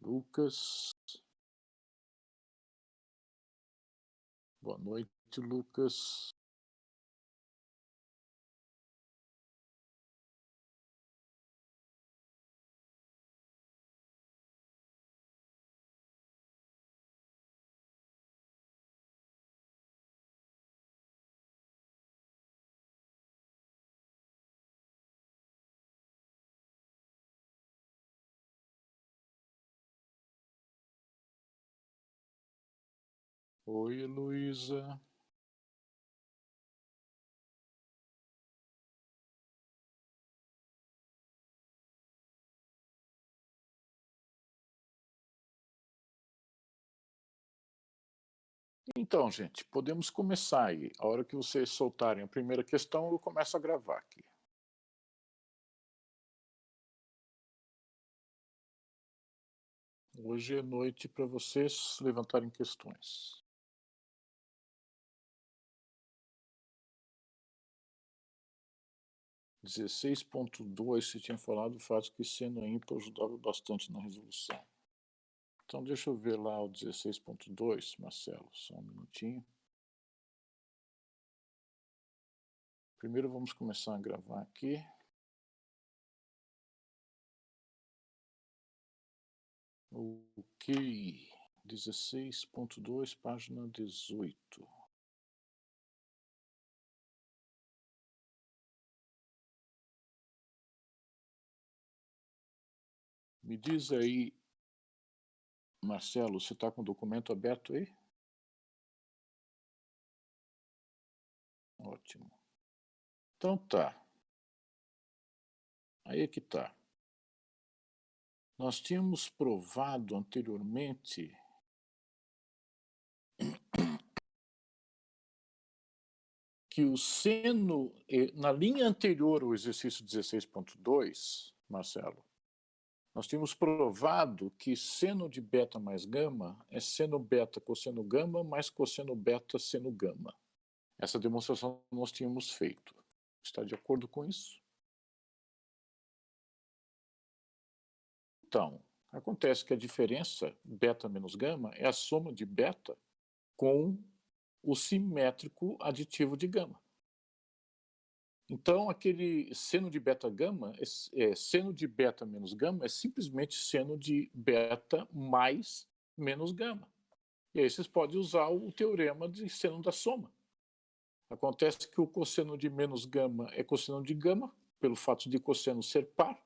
Lucas. Boa noite, Lucas. Oi, Heloísa. Então, gente, podemos começar aí. A hora que vocês soltarem a primeira questão, eu começo a gravar aqui. Hoje é noite para vocês levantarem questões. 16.2, você tinha falado, faz que sendo ímpar ajudava bastante na resolução. Então, deixa eu ver lá o 16.2, Marcelo, só um minutinho. Primeiro vamos começar a gravar aqui. Ok, 16.2, página 18. Me diz aí, Marcelo, você está com o documento aberto aí? Ótimo. Então tá. Aí é que tá. Nós tínhamos provado anteriormente que o seno, na linha anterior ao exercício 16.2, Marcelo, nós tínhamos provado que seno de beta mais gama é seno beta cosseno gama mais cosseno beta seno gama. Essa demonstração nós tínhamos feito. Está de acordo com isso? Então, acontece que a diferença beta menos gama é a soma de beta com o simétrico aditivo de gama. Então, aquele seno de beta gama, seno de beta menos gama, é simplesmente seno de beta mais menos gama. E aí vocês podem usar o teorema de seno da soma. Acontece que o cosseno de menos gama é cosseno de gama, pelo fato de cosseno ser par,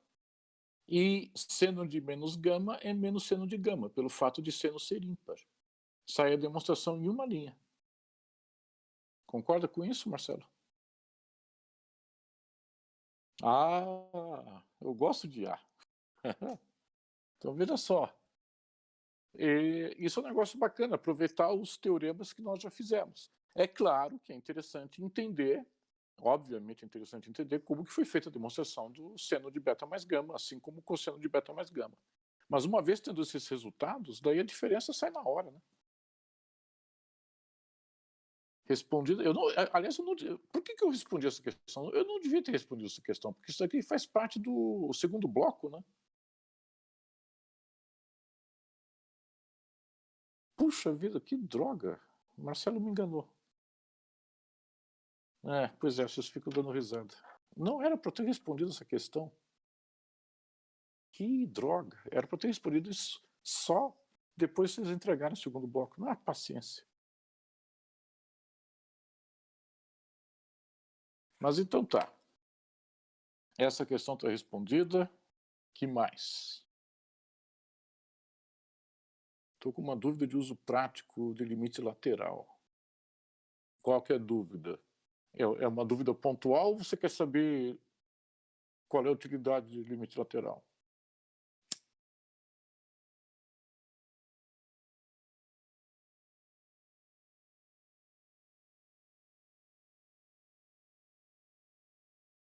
e seno de menos gama é menos seno de gama, pelo fato de seno ser ímpar. Sai a demonstração em uma linha. Concorda com isso, Marcelo? Ah, eu gosto de A. Então, veja só. Isso é um negócio bacana, aproveitar os teoremas que nós já fizemos. É claro que é interessante entender, obviamente é interessante entender como que foi feita a demonstração do seno de beta mais gama, assim como o cosseno de beta mais gama. Mas uma vez tendo esses resultados, daí a diferença sai na hora, né? Respondido, eu não, aliás, eu não, por que eu respondi essa questão? Eu não devia ter respondido essa questão, porque isso aqui faz parte do segundo bloco, né? Puxa vida, que droga! Marcelo me enganou. É, pois é, vocês ficam dando risada. Não era para eu ter respondido essa questão. Que droga! Era para eu ter respondido isso só depois que vocês entregarem o segundo bloco. Não, paciência. Mas então tá. Essa questão está respondida. Que mais? Estou com uma dúvida de uso prático de limite lateral. Qual que é a dúvida? É uma dúvida pontual ou você quer saber qual é a utilidade de limite lateral?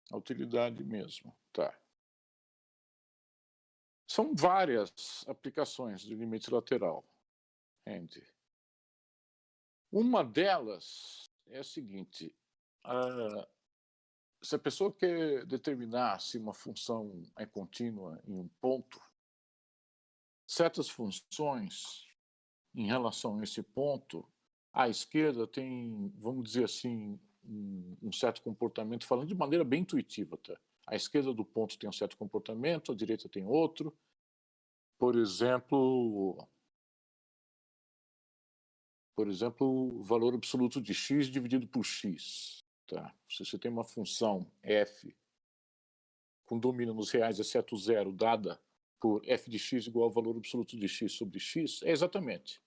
A utilidade mesmo, tá. São várias aplicações de limite lateral, Andy. Uma delas é a seguinte: se a pessoa quer determinar se uma função é contínua em um ponto, certas funções em relação a esse ponto, à esquerda tem, vamos dizer assim, um certo comportamento, falando de maneira bem intuitiva, tá? A esquerda do ponto tem um certo comportamento, a direita tem outro. Por exemplo, o valor absoluto de x dividido por x. Tá? Se você tem uma função f com domínio nos reais exceto zero, dada por f de x igual ao valor absoluto de x sobre x, é exatamente.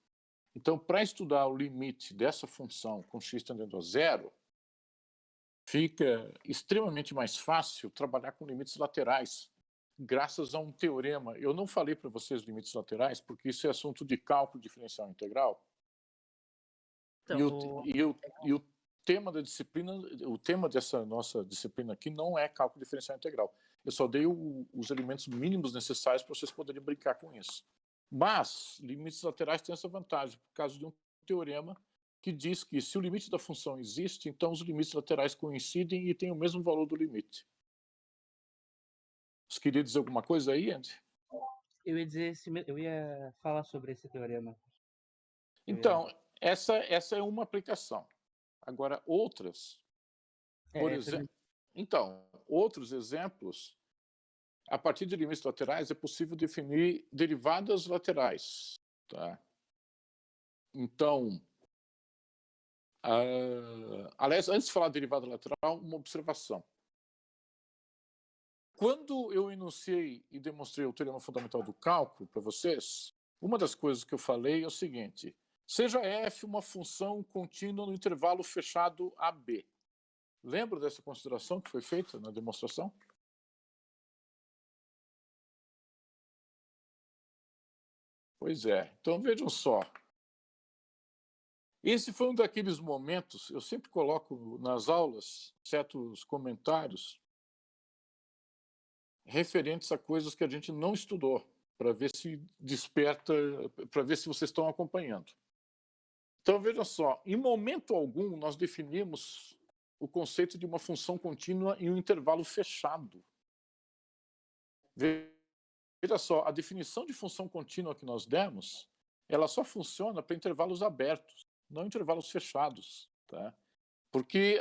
Então, para estudar o limite dessa função com x tendendo a zero, fica extremamente mais fácil trabalhar com limites laterais, graças a um teorema. Eu não falei para vocês limites laterais, porque isso é assunto de cálculo diferencial integral. Então, E o tema da disciplina, o tema dessa nossa disciplina aqui não é cálculo diferencial integral. Eu só dei os elementos mínimos necessários para vocês poderem brincar com isso. Mas limites laterais têm essa vantagem, por causa de um teorema que diz que se o limite da função existe, então os limites laterais coincidem e têm o mesmo valor do limite. Você queria dizer alguma coisa aí, Andy? eu ia falar sobre esse teorema. Então, essa é uma aplicação. Agora, outras, por exemplo, então, outros exemplos, a partir de limites laterais é possível definir derivadas laterais, tá? Então, aliás, antes de falar de derivada lateral, uma observação. Quando eu enunciei e demonstrei o teorema fundamental do cálculo para vocês, uma das coisas que eu falei é o seguinte: seja f uma função contínua no intervalo fechado AB. Lembra dessa consideração que foi feita na demonstração? Pois é. Então vejam só. Esse foi um daqueles momentos, eu sempre coloco nas aulas certos comentários referentes a coisas que a gente não estudou, para ver se desperta, para ver se vocês estão acompanhando. Então veja só, em momento algum nós definimos o conceito de uma função contínua em um intervalo fechado. Veja só, a definição de função contínua que nós demos, ela só funciona para intervalos abertos, não intervalos fechados, tá? Porque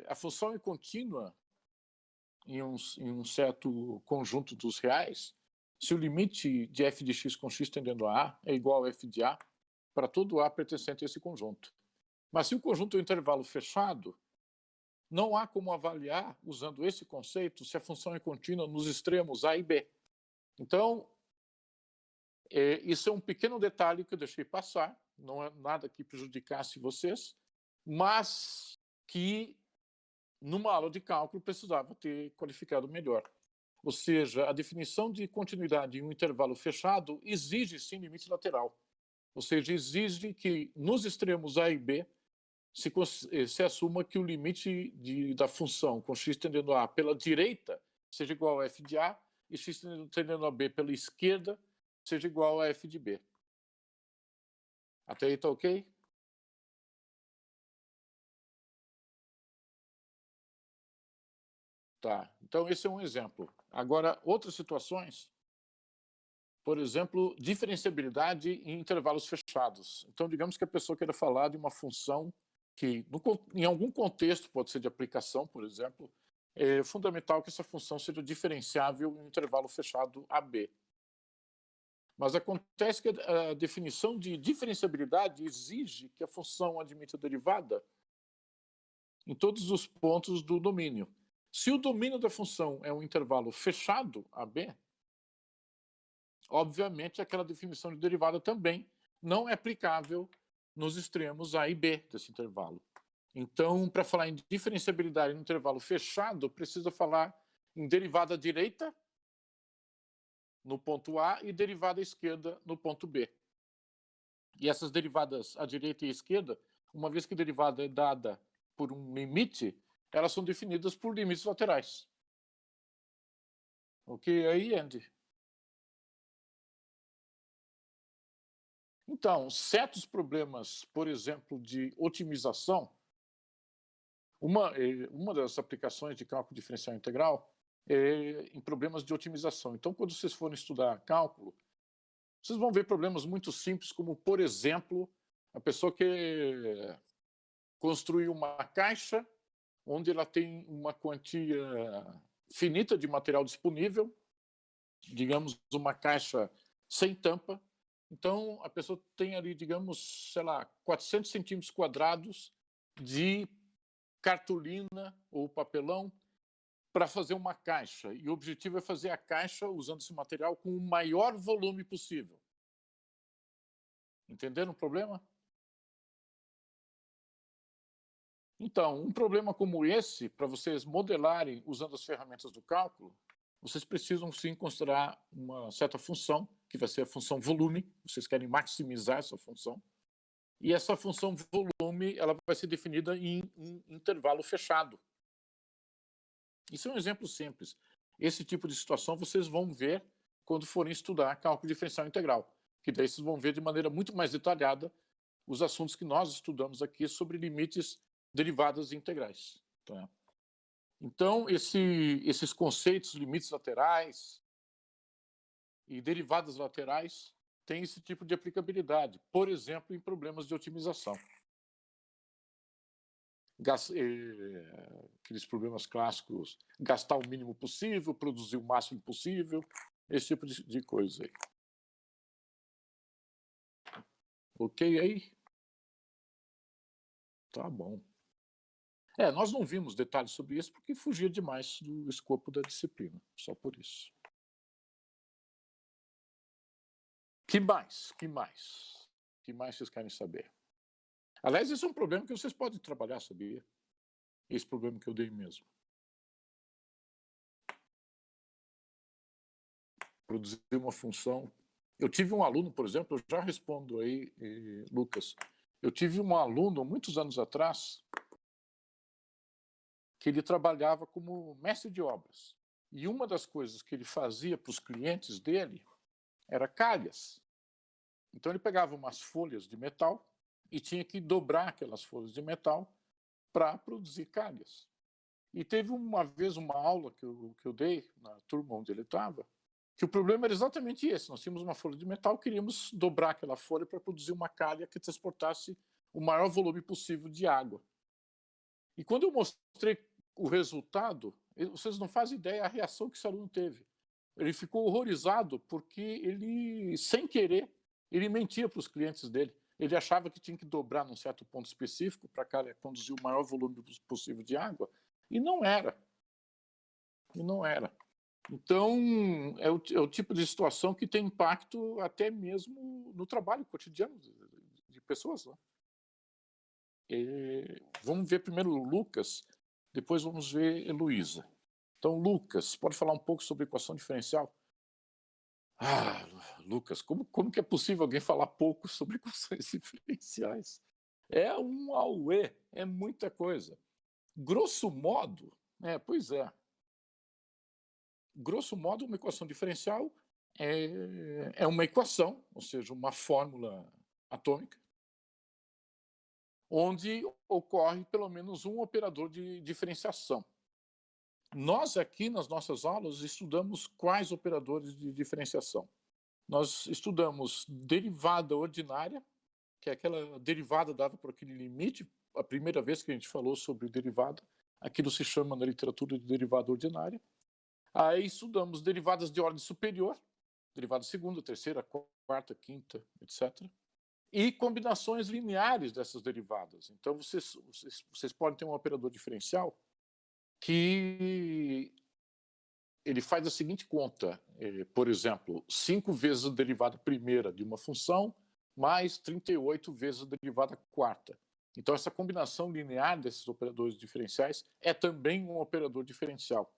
a função é contínua em um certo conjunto dos reais, se o limite de f de x com x tendendo a A é igual a f de A para todo A pertencente a esse conjunto. Mas se o conjunto é um intervalo fechado, não há como avaliar, usando esse conceito, se a função é contínua nos extremos A e B. Então, isso é um pequeno detalhe que eu deixei passar, não é nada que prejudicasse vocês, mas que numa aula de cálculo precisava ter qualificado melhor. Ou seja, a definição de continuidade em um intervalo fechado exige sim limite lateral. Ou seja, exige que nos extremos A e B se assuma que o limite da função com x tendendo a pela direita seja igual a f de A e x tendendo a B pela esquerda seja igual a f de B. Até aí está ok? Tá. Então, esse é um exemplo. Agora, outras situações, por exemplo, diferenciabilidade em intervalos fechados. Então, digamos que a pessoa queira falar de uma função que, em algum contexto, pode ser de aplicação, por exemplo, é fundamental que essa função seja diferenciável em um intervalo fechado AB. Mas acontece que a definição de diferenciabilidade exige que a função admita derivada em todos os pontos do domínio. Se o domínio da função é um intervalo fechado, AB, obviamente aquela definição de derivada também não é aplicável nos extremos A e B desse intervalo. Então, para falar em diferenciabilidade no intervalo fechado, precisa falar em derivada direita no ponto A e derivada esquerda no ponto B. E essas derivadas à direita e à esquerda, uma vez que a derivada é dada por um limite, elas são definidas por limites laterais. Ok aí, Andy? Então, certos problemas, por exemplo, de otimização, uma das aplicações de cálculo diferencial integral é em problemas de otimização. Então, quando vocês forem estudar cálculo, Vocês vão ver problemas muito simples, como, por exemplo, a pessoa que construiu uma caixa onde ela tem uma quantia finita de material disponível, digamos, uma caixa sem tampa. Então, a pessoa tem ali, digamos, sei lá, 400 centímetros quadrados de cartolina ou papelão para fazer uma caixa. E o objetivo é fazer a caixa usando esse material com o maior volume possível. Entenderam o problema? Então, um problema como esse, para vocês modelarem usando as ferramentas do cálculo, vocês precisam sim considerar uma certa função, que vai ser a função volume. Vocês querem maximizar essa função. E essa função volume ela vai ser definida em intervalo fechado. Isso é um exemplo simples. Esse tipo de situação vocês vão ver quando forem estudar cálculo diferencial integral, que daí vocês vão ver de maneira muito mais detalhada os assuntos que nós estudamos aqui sobre limites derivadas integrais. Tá? Então, esses conceitos, limites laterais e derivadas laterais, têm esse tipo de aplicabilidade, por exemplo, em problemas de otimização. Aqueles problemas clássicos, gastar o mínimo possível, produzir o máximo possível, esse tipo de coisa aí. Ok aí? Tá bom. Nós não vimos detalhes sobre isso porque fugia demais do escopo da disciplina, só por isso. Que mais? Que mais? Que mais vocês querem saber? Aliás, esse é um problema que vocês podem trabalhar, sabia? Esse problema que eu dei mesmo. Produzir uma função. Eu tive um aluno, por exemplo, eu já respondo aí, Lucas. Eu tive um aluno, muitos anos atrás, que ele trabalhava como mestre de obras. E uma das coisas que ele fazia para os clientes dele era calhas. Então ele pegava umas folhas de metal e tinha que dobrar aquelas folhas de metal para produzir calhas. E teve uma vez uma aula que eu dei na turma onde ele estava, que o problema era exatamente esse. Nós tínhamos uma folha de metal, queríamos dobrar aquela folha para produzir uma calha que transportasse o maior volume possível de água. E quando eu mostrei o resultado, vocês não fazem ideia a reação que esse aluno teve. Ele ficou horrorizado porque ele, sem querer, ele mentia para os clientes dele. Ele achava que tinha que dobrar num certo ponto específico para conduzir o maior volume possível de água, e não era. E não era. Então, é o tipo de situação que tem impacto até mesmo no trabalho cotidiano de pessoas. Né? Vamos ver primeiro o Lucas, depois vamos ver Heloísa. Então, Lucas, pode falar um pouco sobre equação diferencial? Lucas, como que é possível alguém falar pouco sobre equações diferenciais? É um auê, é muita coisa. Grosso modo, pois é. Grosso modo, uma equação diferencial é uma equação, ou seja, uma fórmula atômica, onde ocorre pelo menos um operador de diferenciação. Nós aqui, nas nossas aulas, estudamos quais operadores de diferenciação. Nós estudamos derivada ordinária, que é aquela derivada dada por aquele limite. A primeira vez que a gente falou sobre derivada, aquilo se chama na literatura de derivada ordinária. Aí estudamos derivadas de ordem superior, derivada segunda, terceira, quarta, quinta, etc. E combinações lineares dessas derivadas. Então, vocês podem ter um operador diferencial que ele faz a seguinte conta, por exemplo, 5 vezes a derivada primeira de uma função, mais 38 vezes a derivada quarta. Então, essa combinação linear desses operadores diferenciais é também um operador diferencial.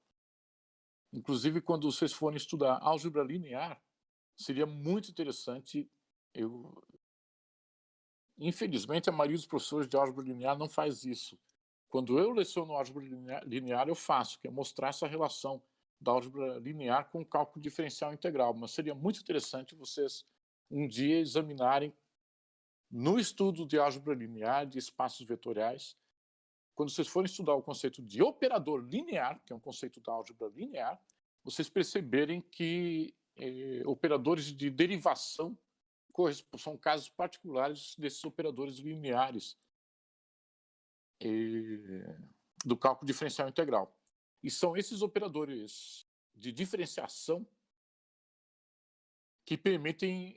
Inclusive, quando vocês forem estudar álgebra linear, seria muito interessante. Infelizmente, a maioria dos professores de álgebra linear não faz isso. Quando eu leciono álgebra linear, eu faço, que é mostrar essa relação da álgebra linear com o cálculo diferencial integral. Mas seria muito interessante vocês um dia examinarem no estudo de álgebra linear, de espaços vetoriais, quando vocês forem estudar o conceito de operador linear, que é um conceito da álgebra linear, vocês perceberem que operadores de derivação, são casos particulares desses operadores lineares do cálculo diferencial integral. E são esses operadores de diferenciação que permitem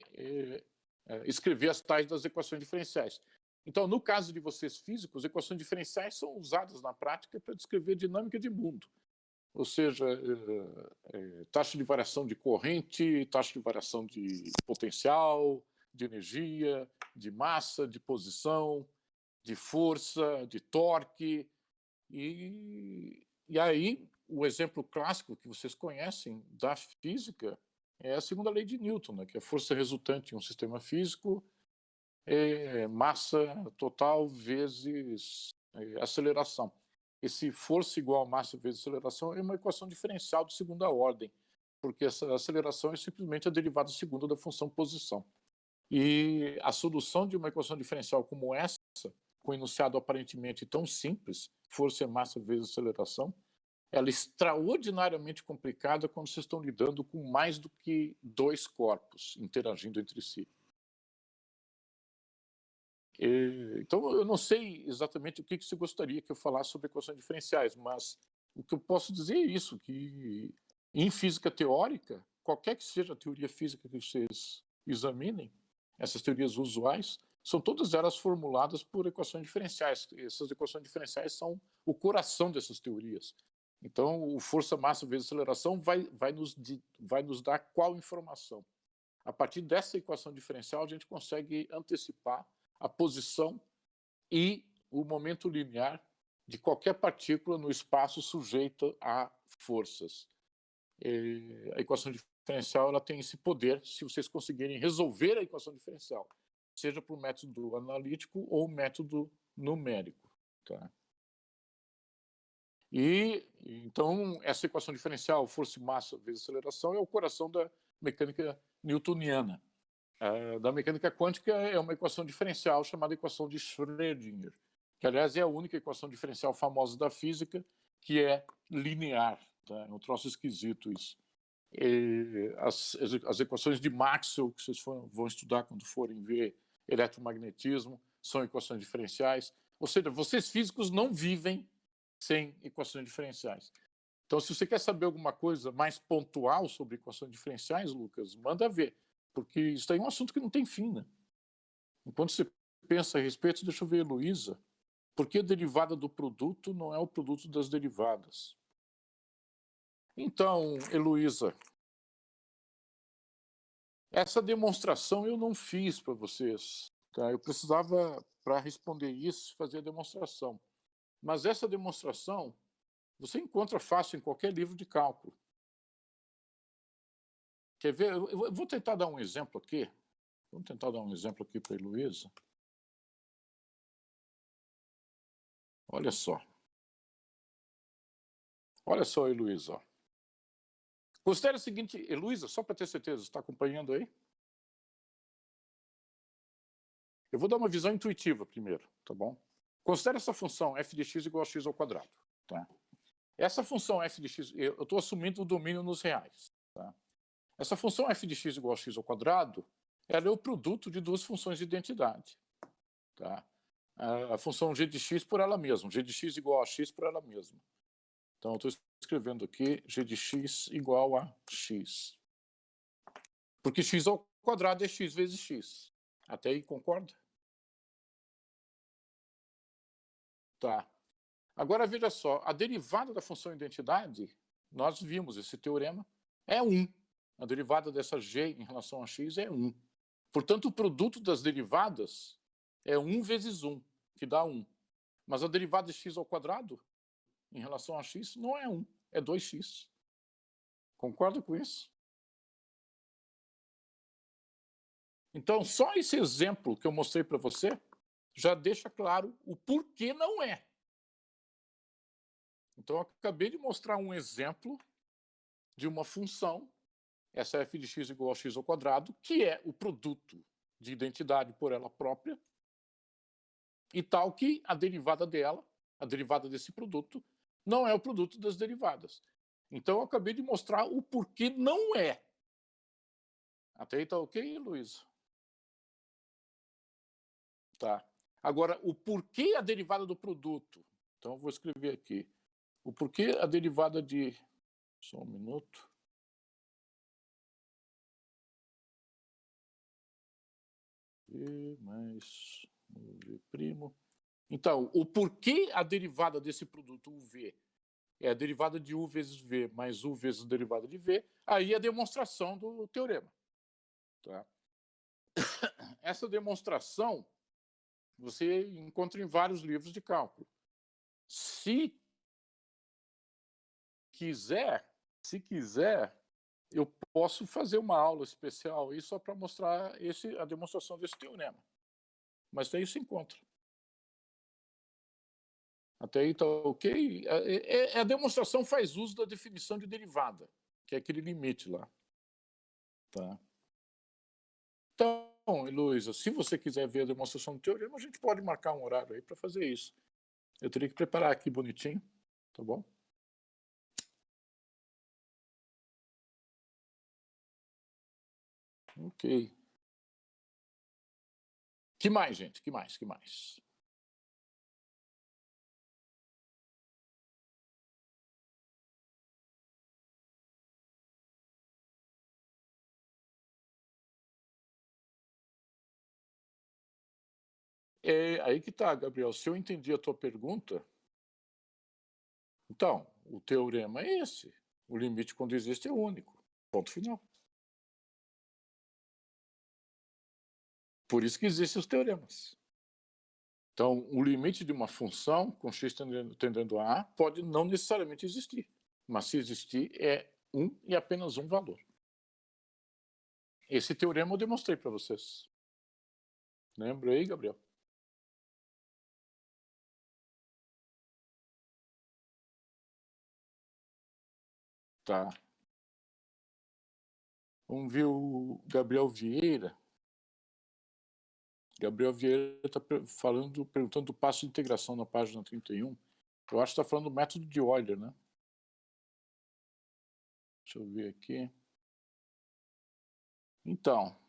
escrever as tais das equações diferenciais. Então, no caso de vocês físicos, equações diferenciais são usadas na prática para descrever dinâmica de mundo. Ou seja, taxa de variação de corrente, taxa de variação de potencial, de energia, de massa, de posição, de força, de torque. E aí, o exemplo clássico que vocês conhecem da física é a segunda lei de Newton, né, que é a força resultante em um sistema físico massa total vezes aceleração. Esse força igual a massa vezes aceleração é uma equação diferencial de segunda ordem, porque essa aceleração é simplesmente a derivada segunda da função posição. E a solução de uma equação diferencial como essa, com enunciado aparentemente tão simples, força é massa vezes aceleração, ela é extraordinariamente complicada quando vocês estão lidando com mais do que dois corpos interagindo entre si. Então, eu não sei exatamente o que você gostaria que eu falasse sobre equações diferenciais, mas o que eu posso dizer é isso, que em física teórica, qualquer que seja a teoria física que vocês examinem, essas teorias usuais, são todas elas formuladas por equações diferenciais. Essas equações diferenciais são o coração dessas teorias. Então, o força, massa vezes aceleração vai nos dar qual informação? A partir dessa equação diferencial, a gente consegue antecipar a posição e o momento linear de qualquer partícula no espaço sujeita a forças. A equação diferencial ela tem esse poder se vocês conseguirem resolver a equação diferencial, seja por método analítico ou método numérico. Tá? E então essa equação diferencial, força e massa vezes aceleração, é o coração da mecânica newtoniana. Da mecânica quântica é uma equação diferencial chamada equação de Schrödinger, que, aliás, é a única equação diferencial famosa da física que é linear. Tá? É um troço esquisito isso. As equações de Maxwell, que vocês vão estudar quando forem ver eletromagnetismo, são equações diferenciais. Ou seja, vocês físicos não vivem sem equações diferenciais. Então, se você quer saber alguma coisa mais pontual sobre equações diferenciais, Lucas, manda ver. Porque isso aí é um assunto que não tem fim, né? Enquanto você pensa a respeito, deixa eu ver, Heloísa, por que a derivada do produto não é o produto das derivadas? Então, Heloísa, essa demonstração eu não fiz para vocês. Tá? Eu precisava, para responder isso, fazer a demonstração. Mas essa demonstração você encontra fácil em qualquer livro de cálculo. Quer ver? Eu vou tentar dar um exemplo aqui. Vamos tentar dar um exemplo aqui para a Heloísa. Olha só. Olha só, Heloísa. Considere o seguinte, Heloísa, só para ter certeza, está acompanhando aí? Eu vou dar uma visão intuitiva primeiro, tá bom? Considere essa função f de x igual a x ao quadrado. Tá? Essa função f de x, eu estou assumindo o domínio nos reais. Tá? Essa função f de x igual a x ao quadrado, ela é o produto de duas funções de identidade. Tá? A função g de x por ela mesma, g de x igual a x por ela mesma. Então, eu estou escrevendo aqui g de x igual a x. Porque x ao quadrado é x vezes x. Até aí, concorda? Tá. Agora, veja só, a derivada da função identidade, nós vimos esse teorema, é 1. A derivada dessa g em relação a x é 1. Portanto, o produto das derivadas é 1 vezes 1, que dá 1. Mas a derivada de x ao quadrado, em relação a x, não é 1, é 2x. Concorda com isso? Então, só esse exemplo que eu mostrei para você já deixa claro o porquê não é. Então, eu acabei de mostrar um exemplo de uma função, essa f de x igual a x ao quadrado, que é o produto de identidade por ela própria, e tal que a derivada dela, a derivada desse produto, não é o produto das derivadas. Então, eu acabei de mostrar o porquê não é. Até aí tá ok, Luiz? Tá. Agora, o porquê a derivada do produto. Então, eu vou escrever aqui. O porquê a derivada de... Só um minuto. V mais V'. Então, o porquê a derivada desse produto UV é a derivada de U vezes V mais U vezes a derivada de V, aí é a demonstração do teorema. Tá? Essa demonstração você encontra em vários livros de cálculo. Se quiser, eu posso fazer uma aula especial aí só para mostrar a demonstração desse teorema. Mas daí se encontra. Até aí está ok? A demonstração faz uso da definição de derivada, que é aquele limite lá. Tá? Então, Heloísa, se você quiser ver a demonstração do teorema, a gente pode marcar um horário aí para fazer isso. Eu teria que preparar aqui bonitinho, tá bom? Ok. Que mais, gente? Que mais? É aí que tá, Gabriel. Se eu entendi a tua pergunta, então, o teorema é esse. O limite quando existe é único. Ponto final. Por isso que existem os teoremas. Então, o limite de uma função com x tendendo a pode não necessariamente existir. Mas se existir, é um e apenas um valor. Esse teorema eu demonstrei para vocês. Lembra aí, Gabriel? Tá. Vamos ver o Gabriel Vieira. Gabriel Vieira está perguntando do passo de integração na página 31. Eu acho que está falando do método de Euler, né? Deixa eu ver aqui. Então,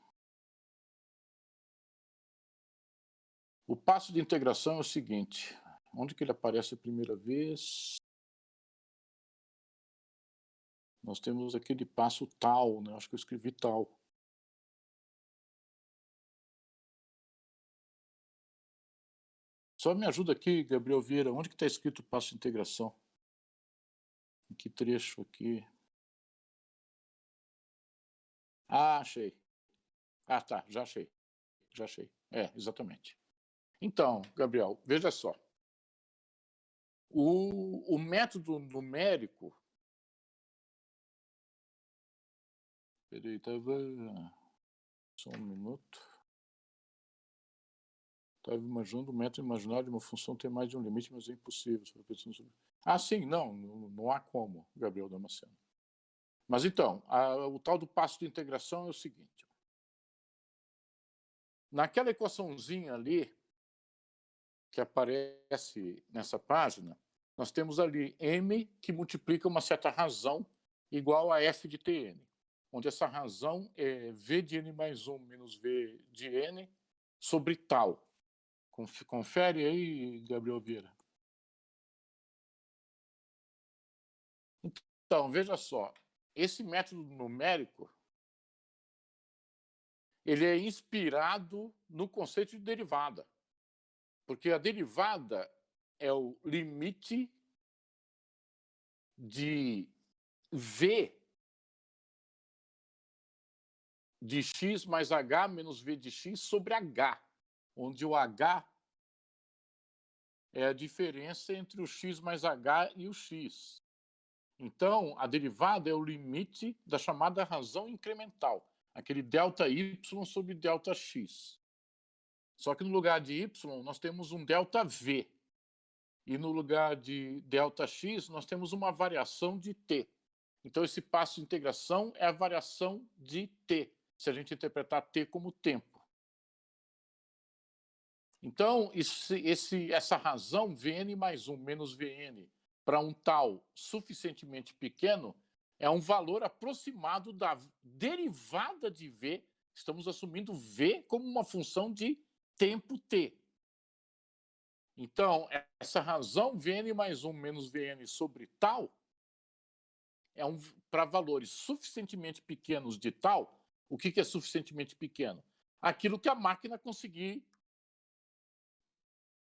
o passo de integração é o seguinte. Onde que ele aparece a primeira vez? Nós temos aquele passo tal, né? Acho que eu escrevi tal. Só me ajuda aqui, Gabriel Vieira. Onde que está escrito o passo de integração? Em que trecho aqui? Ah, achei. Ah, tá. Já achei. É, exatamente. Então, Gabriel, veja só. O método numérico... Peraí, estava... Só um minuto. Estava imaginando o método imaginário de uma função ter mais de um limite, mas é impossível. Ah, sim, não há como, Gabriel Damasceno. Mas então, o tal do passo de integração é o seguinte. Naquela equaçãozinha ali, que aparece nessa página, nós temos ali m que multiplica uma certa razão igual a f de tn, onde essa razão é v de n mais 1 menos v de n sobre tal. Confere aí, Gabriel Vieira. Então, veja só, esse método numérico ele é inspirado no conceito de derivada, porque a derivada é o limite de v de x mais h menos v de x sobre h, onde o h é a diferença entre o x mais h e o x. Então, a derivada é o limite da chamada razão incremental, aquele ΔY sobre ΔX. Só que no lugar de y, nós temos um ΔV. E no lugar de ΔX, nós temos uma variação de t. Então, esse passo de integração é a variação de t, se a gente interpretar t como tempo. Então, essa razão Vn mais 1 menos Vn para um tal suficientemente pequeno é um valor aproximado da derivada de v. Estamos assumindo v como uma função de tempo t. Então, essa razão Vn mais 1 menos Vn sobre tal é para valores suficientemente pequenos de tal. O que é suficientemente pequeno? Aquilo que a máquina conseguir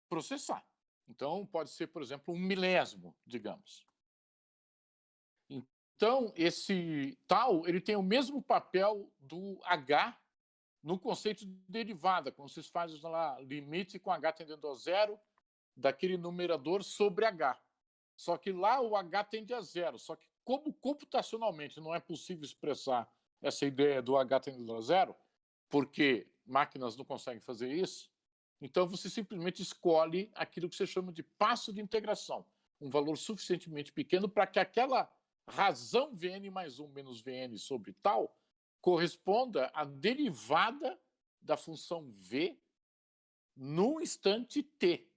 processar. Então, pode ser, por exemplo, 1 milésimo, digamos. Então, esse tal ele tem o mesmo papel do h no conceito de derivada, quando vocês fazem lá limite com h tendendo a zero daquele numerador sobre h. Só que lá o h tende a zero. Só que como computacionalmente não é possível expressar essa ideia do h tendendo a zero, porque máquinas não conseguem fazer isso, então você simplesmente escolhe aquilo que você chama de passo de integração, um valor suficientemente pequeno para que aquela razão Vn mais 1 menos Vn sobre tal corresponda à derivada da função v no instante t.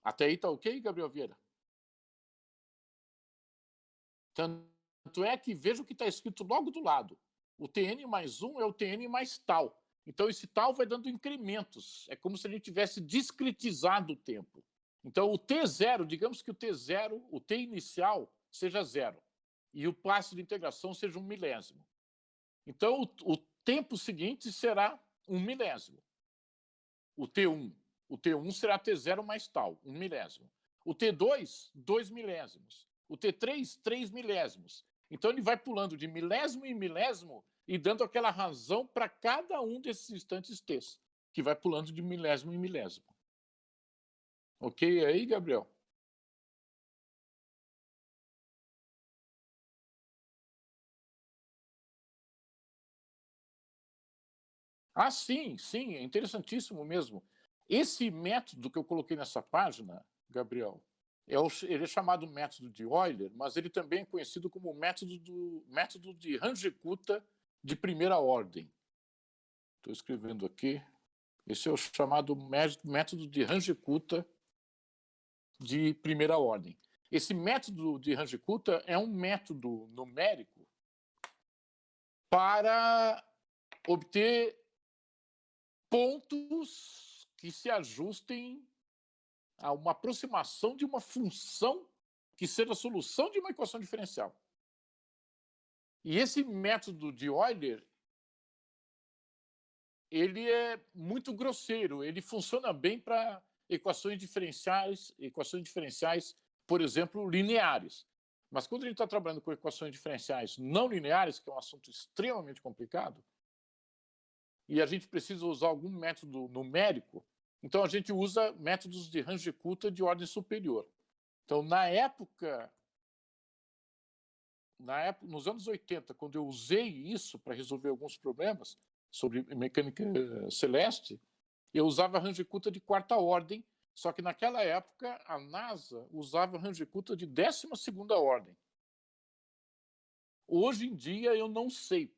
Até aí tá ok, Gabriel Vieira? Tanto é que veja o que está escrito logo do lado. O Tn mais 1 é o Tn mais tal. Então, esse tal vai dando incrementos. É como se a gente tivesse discretizado o tempo. Então, o T0, digamos que o T0, o T inicial, seja zero. E o passo de integração seja 1 milésimo. Então, o tempo seguinte será 1 milésimo. O T1. O T1 será T0 mais tal, 1 milésimo. O T2, 2 milésimos. O T3, 3 milésimos. Então, ele vai pulando de milésimo em milésimo e dando aquela razão para cada um desses instantes t, que vai pulando de milésimo em milésimo. Ok aí, Gabriel? Ah, sim, sim, é interessantíssimo mesmo. Esse método que eu coloquei nessa página, Gabriel, ele é chamado método de Euler, mas ele também é conhecido como método de Range-Kutta de primeira ordem. Estou escrevendo aqui. Esse é o chamado método de Range-Kutta de primeira ordem. Esse método de Range-Kutta é um método numérico para obter pontos que se ajustem a uma aproximação de uma função que seja a solução de uma equação diferencial. E esse método de Euler, ele é muito grosseiro, ele funciona bem para equações diferenciais, por exemplo, lineares. Mas quando a gente está trabalhando com equações diferenciais não lineares, que é um assunto extremamente complicado, e a gente precisa usar algum método numérico, então a gente usa métodos de Range-Kutta de ordem superior. Então, nos anos 80, quando eu usei isso para resolver alguns problemas sobre mecânica celeste, eu usava Range-Kutta de quarta ordem, só que naquela época a NASA usava Range-Kutta de 12ª ordem. Hoje em dia eu não sei.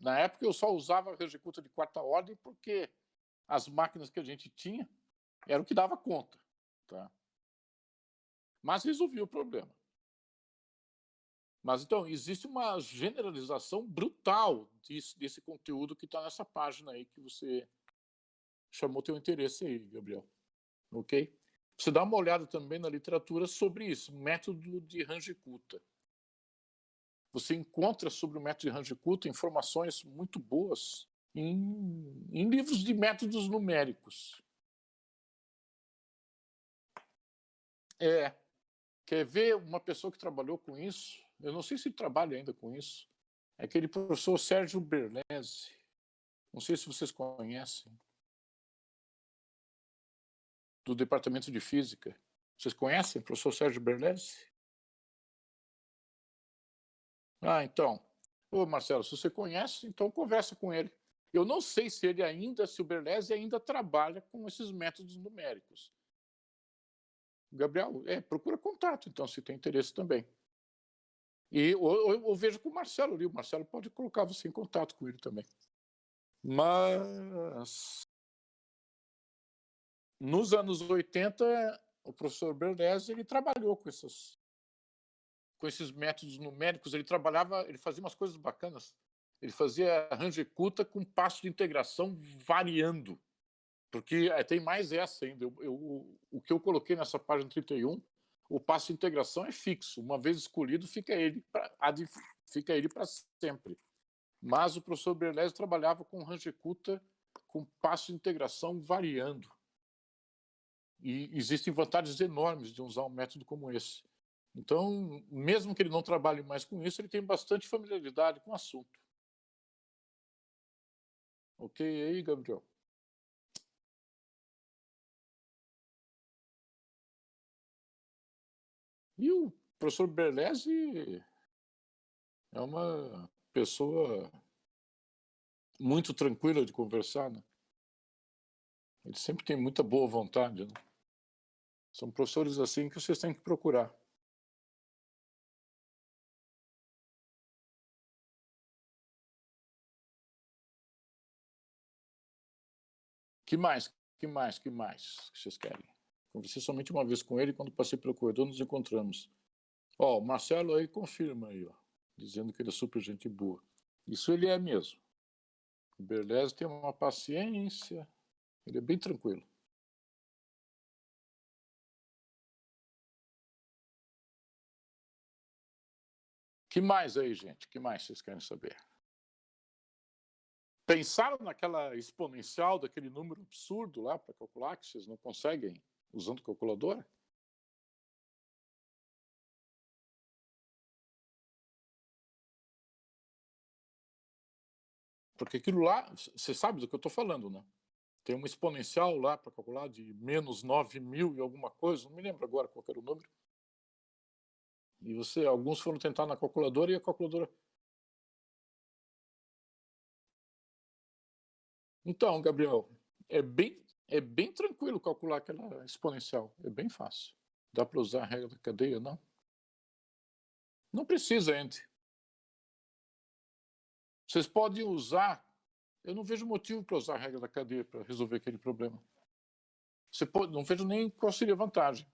Na época eu só usava Range-Kutta de quarta ordem porque as máquinas que a gente tinha eram o que dava conta. Tá? Mas resolvia o problema. Mas então, existe uma generalização brutal desse conteúdo que está nessa página aí que você chamou teu interesse aí, Gabriel. Ok? Você dá uma olhada também na literatura sobre isso, método de Range-Kutta. Você encontra sobre o método de Range-Kutta informações muito boas em livros de métodos numéricos. Quer ver uma pessoa que trabalhou com isso? Eu não sei se ele trabalha ainda com isso. É aquele professor Sérgio Berlese. Não sei se vocês conhecem. Do Departamento de Física. Vocês conhecem o professor Sérgio Berlese? Ah, então. Ô, Marcelo, se você conhece, então conversa com ele. Eu não sei se o Berlese ainda trabalha com esses métodos numéricos. Gabriel, procura contato, então, se tem interesse também. Ou veja com o Marcelo ali. O Marcelo pode colocar você em contato com ele também. Mas nos anos 80, o professor Berlese ele trabalhou com com esses métodos numéricos, ele fazia umas coisas bacanas. Ele fazia range-cuta com passo de integração variando, porque tem mais essa ainda. O que eu coloquei nessa página 31, o passo de integração é fixo. Uma vez escolhido, fica ele para sempre. Mas o professor Berlese trabalhava com range-cuta com passo de integração variando. E existem vantagens enormes de usar um método como esse. Então, mesmo que ele não trabalhe mais com isso, ele tem bastante familiaridade com o assunto. Ok aí, Gabriel? E o professor Berlese é uma pessoa muito tranquila de conversar, né? Ele sempre tem muita boa vontade, né? São professores assim que vocês têm que procurar. Que mais? Que vocês querem? Conversei somente uma vez com ele, quando passei pelo corredor nos encontramos. Ó, o Marcelo aí confirma aí, ó, dizendo que ele é super gente boa. Isso ele é mesmo. O Berlese tem uma paciência, ele é bem tranquilo. Que mais aí, gente? Que mais vocês querem saber? Pensaram naquela exponencial daquele número absurdo lá para calcular, que vocês não conseguem usando calculadora? Porque aquilo lá, você sabe do que eu estou falando, né? Tem uma exponencial lá para calcular de menos 9.000 e alguma coisa, não me lembro agora qual era o número. E alguns foram tentar na calculadora e a calculadora. Então, Gabriel, é bem tranquilo calcular aquela exponencial, é bem fácil. Dá para usar a regra da cadeia, não? Não precisa, Andy. Vocês podem usar. Eu não vejo motivo para usar a regra da cadeia para resolver aquele problema. Não vejo nem qual seria a vantagem.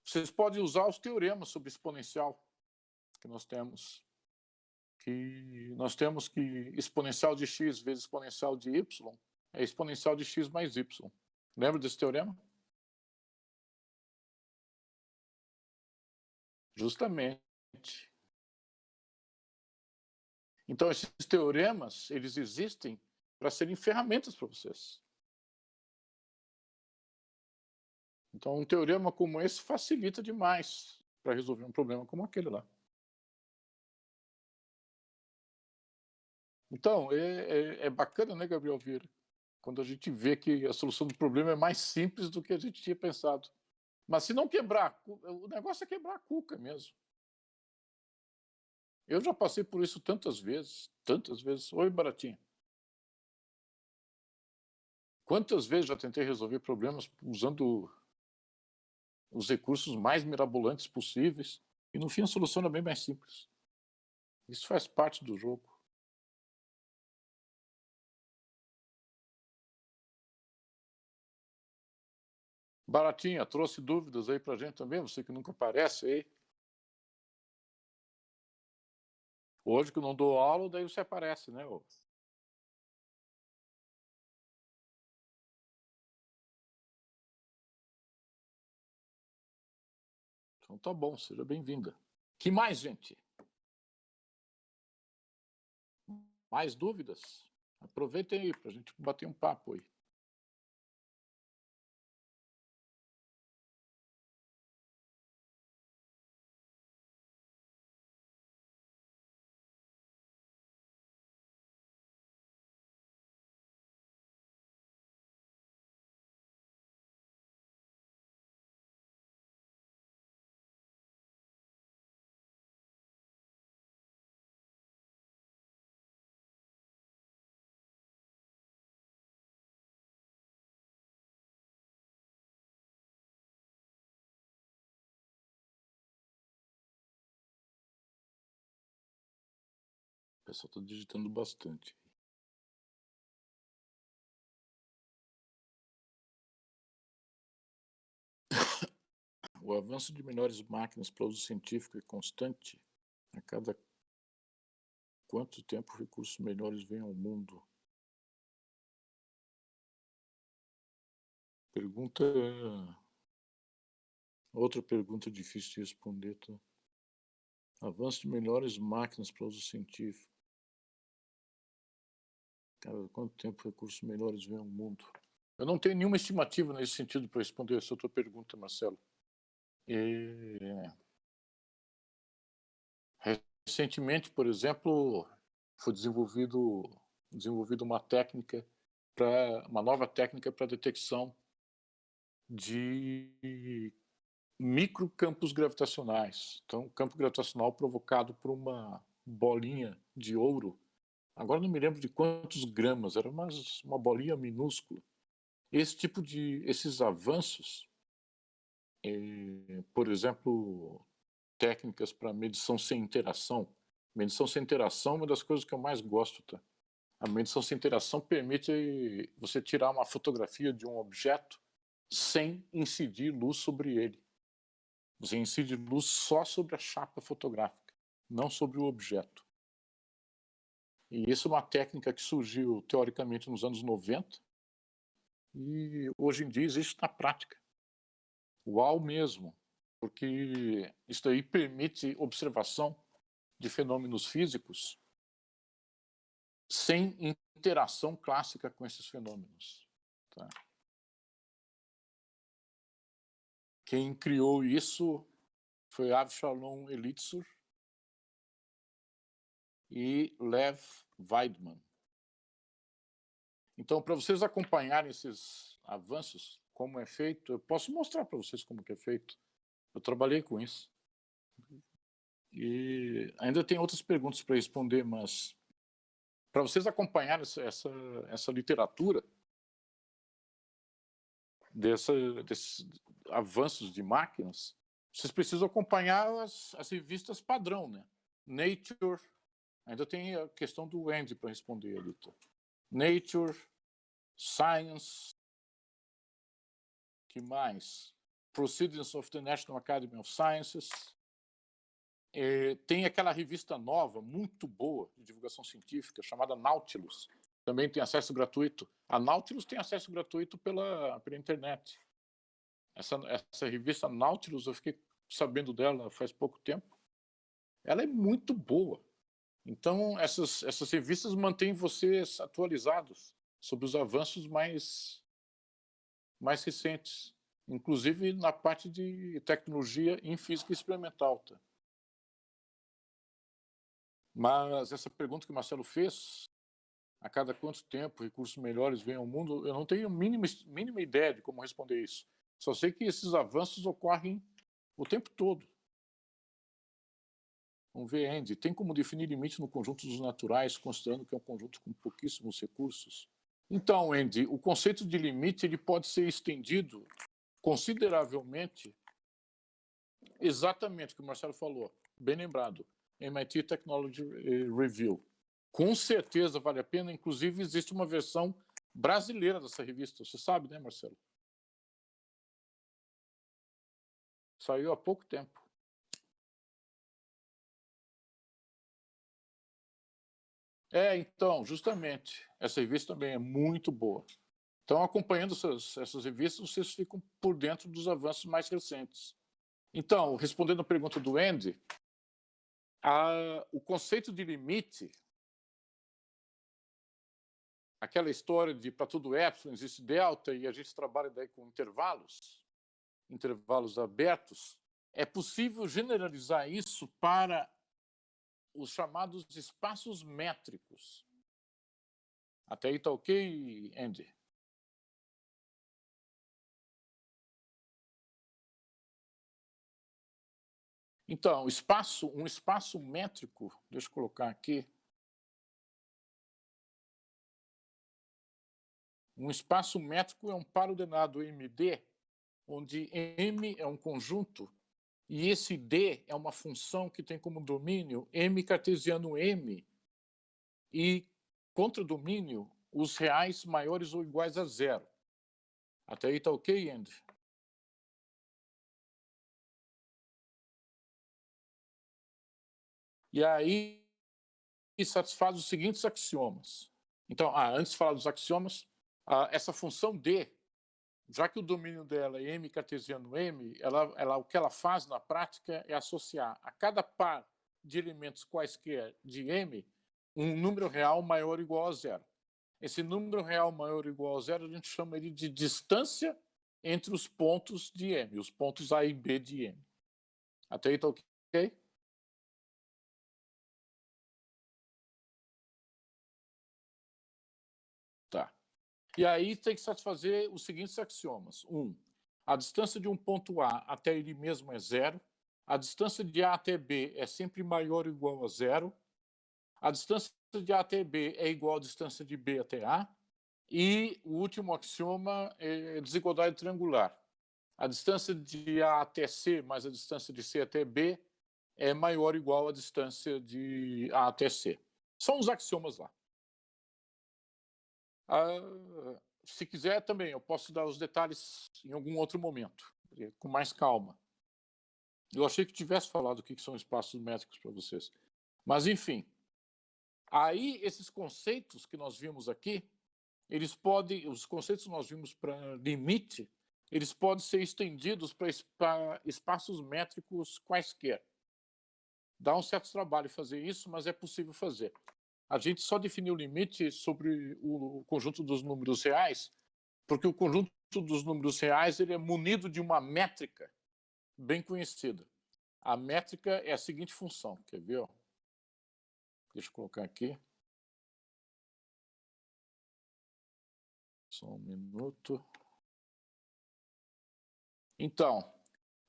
Vocês podem usar os teoremas sobre exponencial que nós temos. Que nós temos que exponencial de x vezes exponencial de y é exponencial de x mais y. Lembra desse teorema? Justamente. Então, esses teoremas, eles existem para serem ferramentas para vocês. Então, um teorema como esse facilita demais para resolver um problema como aquele lá. Então, é bacana, né, Gabriel Vieira? Quando a gente vê que a solução do problema é mais simples do que a gente tinha pensado. Mas se não quebrar, o negócio é quebrar a cuca mesmo. Eu já passei por isso tantas vezes, tantas vezes. Oi, Baratinha. Quantas vezes já tentei resolver problemas usando os recursos mais mirabolantes possíveis e no fim a solução era bem mais simples. Isso faz parte do jogo. Baratinha, trouxe dúvidas aí pra gente também, você que nunca aparece aí. Hoje que eu não dou aula, daí você aparece, né? Então tá bom, seja bem-vinda. Que mais, gente? Mais dúvidas? Aproveitem aí pra gente bater um papo aí. O pessoal está digitando bastante. O avanço de melhores máquinas para uso científico é constante. A cada quanto tempo recursos melhores vêm ao mundo? Pergunta. Outra pergunta difícil de responder. Tá? Avanço de melhores máquinas para uso científico. Cada quanto tempo recursos melhores vêm ao mundo? Eu não tenho nenhuma estimativa nesse sentido para responder essa tua pergunta, Marcelo. Recentemente, por exemplo, foi desenvolvido uma nova técnica para detecção de microcampos gravitacionais. Então, campo gravitacional provocado por uma bolinha de ouro. Agora não me lembro de quantos gramas, era uma bolinha minúscula. Esses avanços, por exemplo, técnicas para medição sem interação. Medição sem interação é uma das coisas que eu mais gosto, tá? A medição sem interação permite você tirar uma fotografia de um objeto sem incidir luz sobre ele. Você incide luz só sobre a chapa fotográfica, não sobre o objeto. E isso é uma técnica que surgiu teoricamente nos anos 90 e hoje em dia existe na prática. Uau mesmo, porque isso daí permite observação de fenômenos físicos sem interação clássica com esses fenômenos. Tá? Quem criou isso foi Avshalom Elitzur e Lev Weidman. Então, para vocês acompanharem esses avanços, como é feito, eu posso mostrar para vocês como que é feito. Eu trabalhei com isso. E ainda tem outras perguntas para responder, mas para vocês acompanharem essa literatura desses avanços de máquinas, vocês precisam acompanhar as revistas padrão, né? Nature, ainda tem a questão do Andy para responder ali. Tá? Nature, Science, que mais? Proceedings of the National Academy of Sciences. Tem aquela revista nova, muito boa, de divulgação científica, chamada Nautilus. Também tem acesso gratuito. A Nautilus tem acesso gratuito pela internet. Essa revista Nautilus, eu fiquei sabendo dela faz pouco tempo. Ela é muito boa. Então, essas revistas mantêm vocês atualizados sobre os avanços mais recentes, inclusive na parte de tecnologia em física experimental. Tá? Mas essa pergunta que o Marcelo fez, a cada quanto tempo recursos melhores vêm ao mundo, eu não tenho mínima ideia de como responder isso. Só sei que esses avanços ocorrem o tempo todo. Vamos ver, Andy, tem como definir limite no conjunto dos naturais, considerando que é um conjunto com pouquíssimos recursos? Então, Andy, o conceito de limite ele pode ser estendido consideravelmente, exatamente o que o Marcelo falou, bem lembrado, MIT Technology Review. Com certeza vale a pena, inclusive existe uma versão brasileira dessa revista, você sabe, né, Marcelo? Saiu há pouco tempo. Então, justamente, essa revista também é muito boa. Então, acompanhando essas revistas, vocês ficam por dentro dos avanços mais recentes. Então, respondendo a pergunta do Andy, o conceito de limite, aquela história de para tudo epsilon existe delta e a gente trabalha daí com intervalos abertos, é possível generalizar isso para os chamados espaços métricos. Até aí está ok, Andy? Então, um espaço métrico, deixa eu colocar aqui. Um espaço métrico é um par ordenado MD, onde M é um conjunto e esse D é uma função que tem como domínio M cartesiano M e contra-domínio os reais maiores ou iguais a zero. Até aí está ok, Andy? E aí satisfaz os seguintes axiomas. Então, antes de falar dos axiomas, essa função D, já que o domínio dela é M cartesiano M, o que ela faz na prática é associar a cada par de elementos quaisquer de M um número real maior ou igual a zero. Esse número real maior ou igual a zero a gente chama ele de distância entre os pontos de M, os pontos A e B de M. Até aí tá ok? Tá. E aí tem que satisfazer os seguintes axiomas. A distância de um ponto A até ele mesmo é zero. A distância de A até B é sempre maior ou igual a zero. A distância de A até B é igual à distância de B até A. E o último axioma é desigualdade triangular. A distância de A até C mais a distância de C até B é maior ou igual à distância de A até C. São os axiomas lá. Se quiser também, eu posso dar os detalhes em algum outro momento, com mais calma. Eu achei que tivesse falado o que são espaços métricos para vocês. Mas, enfim, aí esses conceitos que nós vimos aqui, os conceitos que nós vimos para limite, eles podem ser estendidos para espaços métricos quaisquer. Dá um certo trabalho fazer isso, mas é possível fazer. A gente só definiu o limite sobre o conjunto dos números reais, porque o conjunto dos números reais ele é munido de uma métrica bem conhecida. A métrica é a seguinte função, quer ver? Deixa eu colocar aqui. Só um minuto. Então,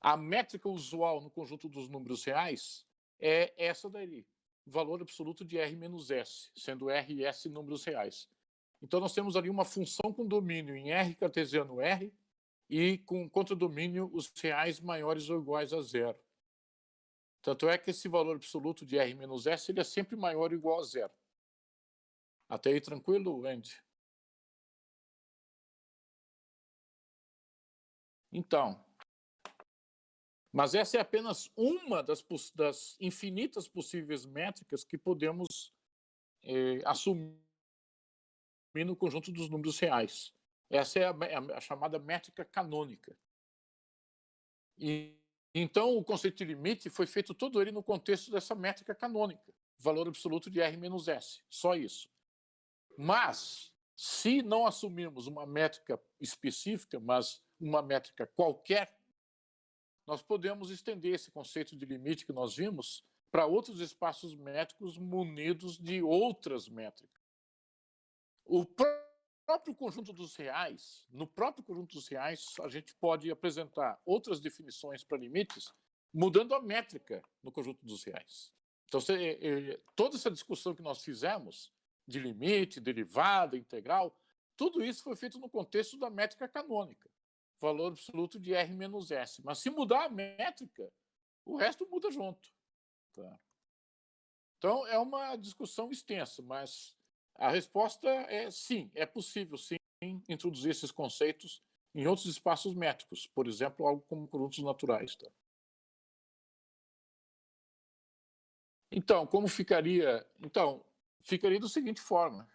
a métrica usual no conjunto dos números reais é essa daí, valor absoluto de R menos S, sendo R e S números reais. Então, nós temos ali uma função com domínio em R cartesiano R e com contradomínio os reais maiores ou iguais a zero. Tanto é que esse valor absoluto de R menos S ele é sempre maior ou igual a zero. Até aí tranquilo, Andy? Então, mas essa é apenas uma das infinitas possíveis métricas que podemos assumir no conjunto dos números reais. Essa é a chamada métrica canônica. Então, o conceito de limite foi feito todo ele no contexto dessa métrica canônica, valor absoluto de R menos S, só isso. Mas, se não assumirmos uma métrica específica, mas uma métrica qualquer, nós podemos estender esse conceito de limite que nós vimos para outros espaços métricos munidos de outras métricas. O próprio conjunto dos reais, no próprio conjunto dos reais, a gente pode apresentar outras definições para limites, mudando a métrica no conjunto dos reais. Então, toda essa discussão que nós fizemos de limite, derivada, integral, tudo isso foi feito no contexto da métrica canônica, valor absoluto de R menos S. Mas se mudar a métrica, o resto muda junto. Tá? Então, é uma discussão extensa, mas a resposta é sim, é possível sim introduzir esses conceitos em outros espaços métricos, por exemplo, algo como conjuntos naturais. Tá? Então, como ficaria? Então, ficaria da seguinte forma.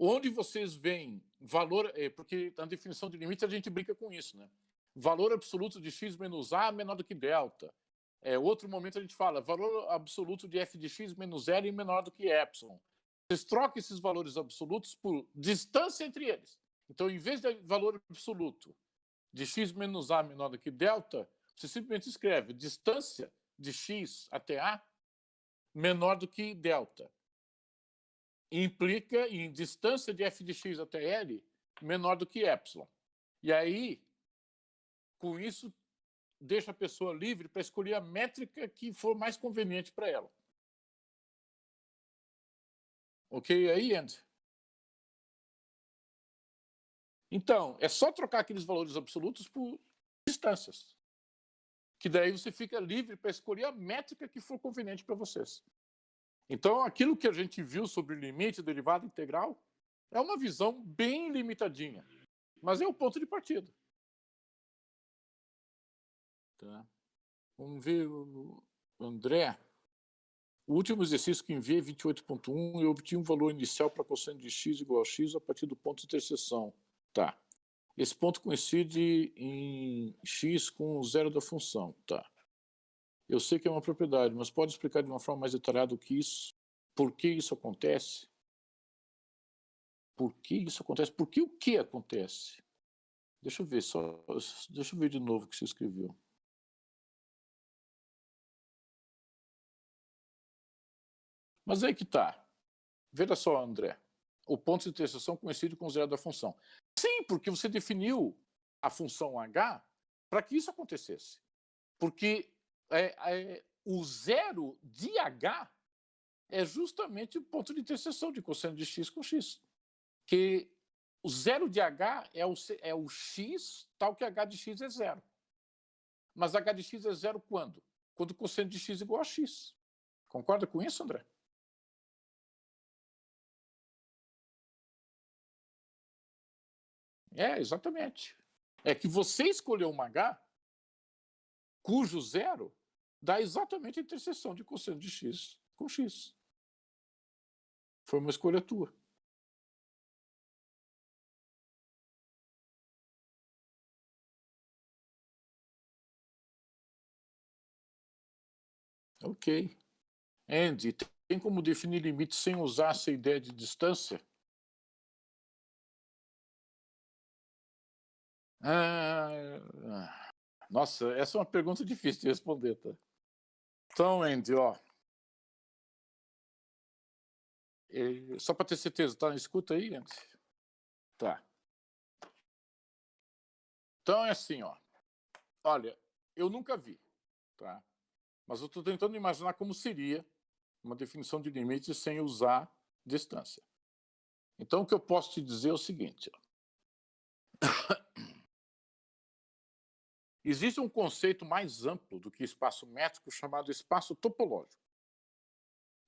Onde vocês veem valor, porque na definição de limite a gente brinca com isso, né? Valor absoluto de x menos a menor do que delta. Outro momento a gente fala valor absoluto de f de x menos L menor do que epsilon. Vocês trocam esses valores absolutos por distância entre eles. Então, em vez de valor absoluto de x menos a menor do que delta, você simplesmente escreve distância de x até a menor do que delta. Implica em distância de f de x até L menor do que epsilon. E aí, com isso, deixa a pessoa livre para escolher a métrica que for mais conveniente para ela. Ok aí, Andy? Então, é só trocar aqueles valores absolutos por distâncias. Que daí você fica livre para escolher a métrica que for conveniente para vocês. Então, aquilo que a gente viu sobre limite, derivada integral, é uma visão bem limitadinha, mas é o ponto de partida. Tá. Vamos ver o André. O último exercício que enviei, 28.1, eu obtive um valor inicial para cosseno de x igual a x a partir do ponto de interseção. Tá. Esse ponto coincide em x com o zero da função. Tá. Eu sei que é uma propriedade, mas pode explicar de uma forma mais detalhada o que isso, por que isso acontece? Por que isso acontece? Por que o que acontece? Deixa eu ver deixa eu ver de novo o que você escreveu. Mas aí que tá. Veja só, André. O ponto de interseção coincide com o zero da função. Sim, porque você definiu a função h para que isso acontecesse. Porque o zero de h é justamente o ponto de interseção de cosseno de x com x. Que o zero de h é o x tal que h de x é zero. Mas h de x é zero quando? Quando o cosseno de x é igual a x. Concorda com isso, André? Exatamente. É que você escolheu uma h cujo zero dá exatamente a interseção de cosseno de x com x. Foi uma escolha tua. Ok. Andy, tem como definir limite sem usar essa ideia de distância? Nossa, essa é uma pergunta difícil de responder, tá? Então, Andy, ó. Só para ter certeza, tá? Escuta aí, Andy. Tá. Então é assim, ó. Olha, eu nunca vi, tá? Mas eu estou tentando imaginar como seria uma definição de limite sem usar distância. Então, o que eu posso te dizer é o seguinte: ó. Existe um conceito mais amplo do que espaço métrico chamado espaço topológico.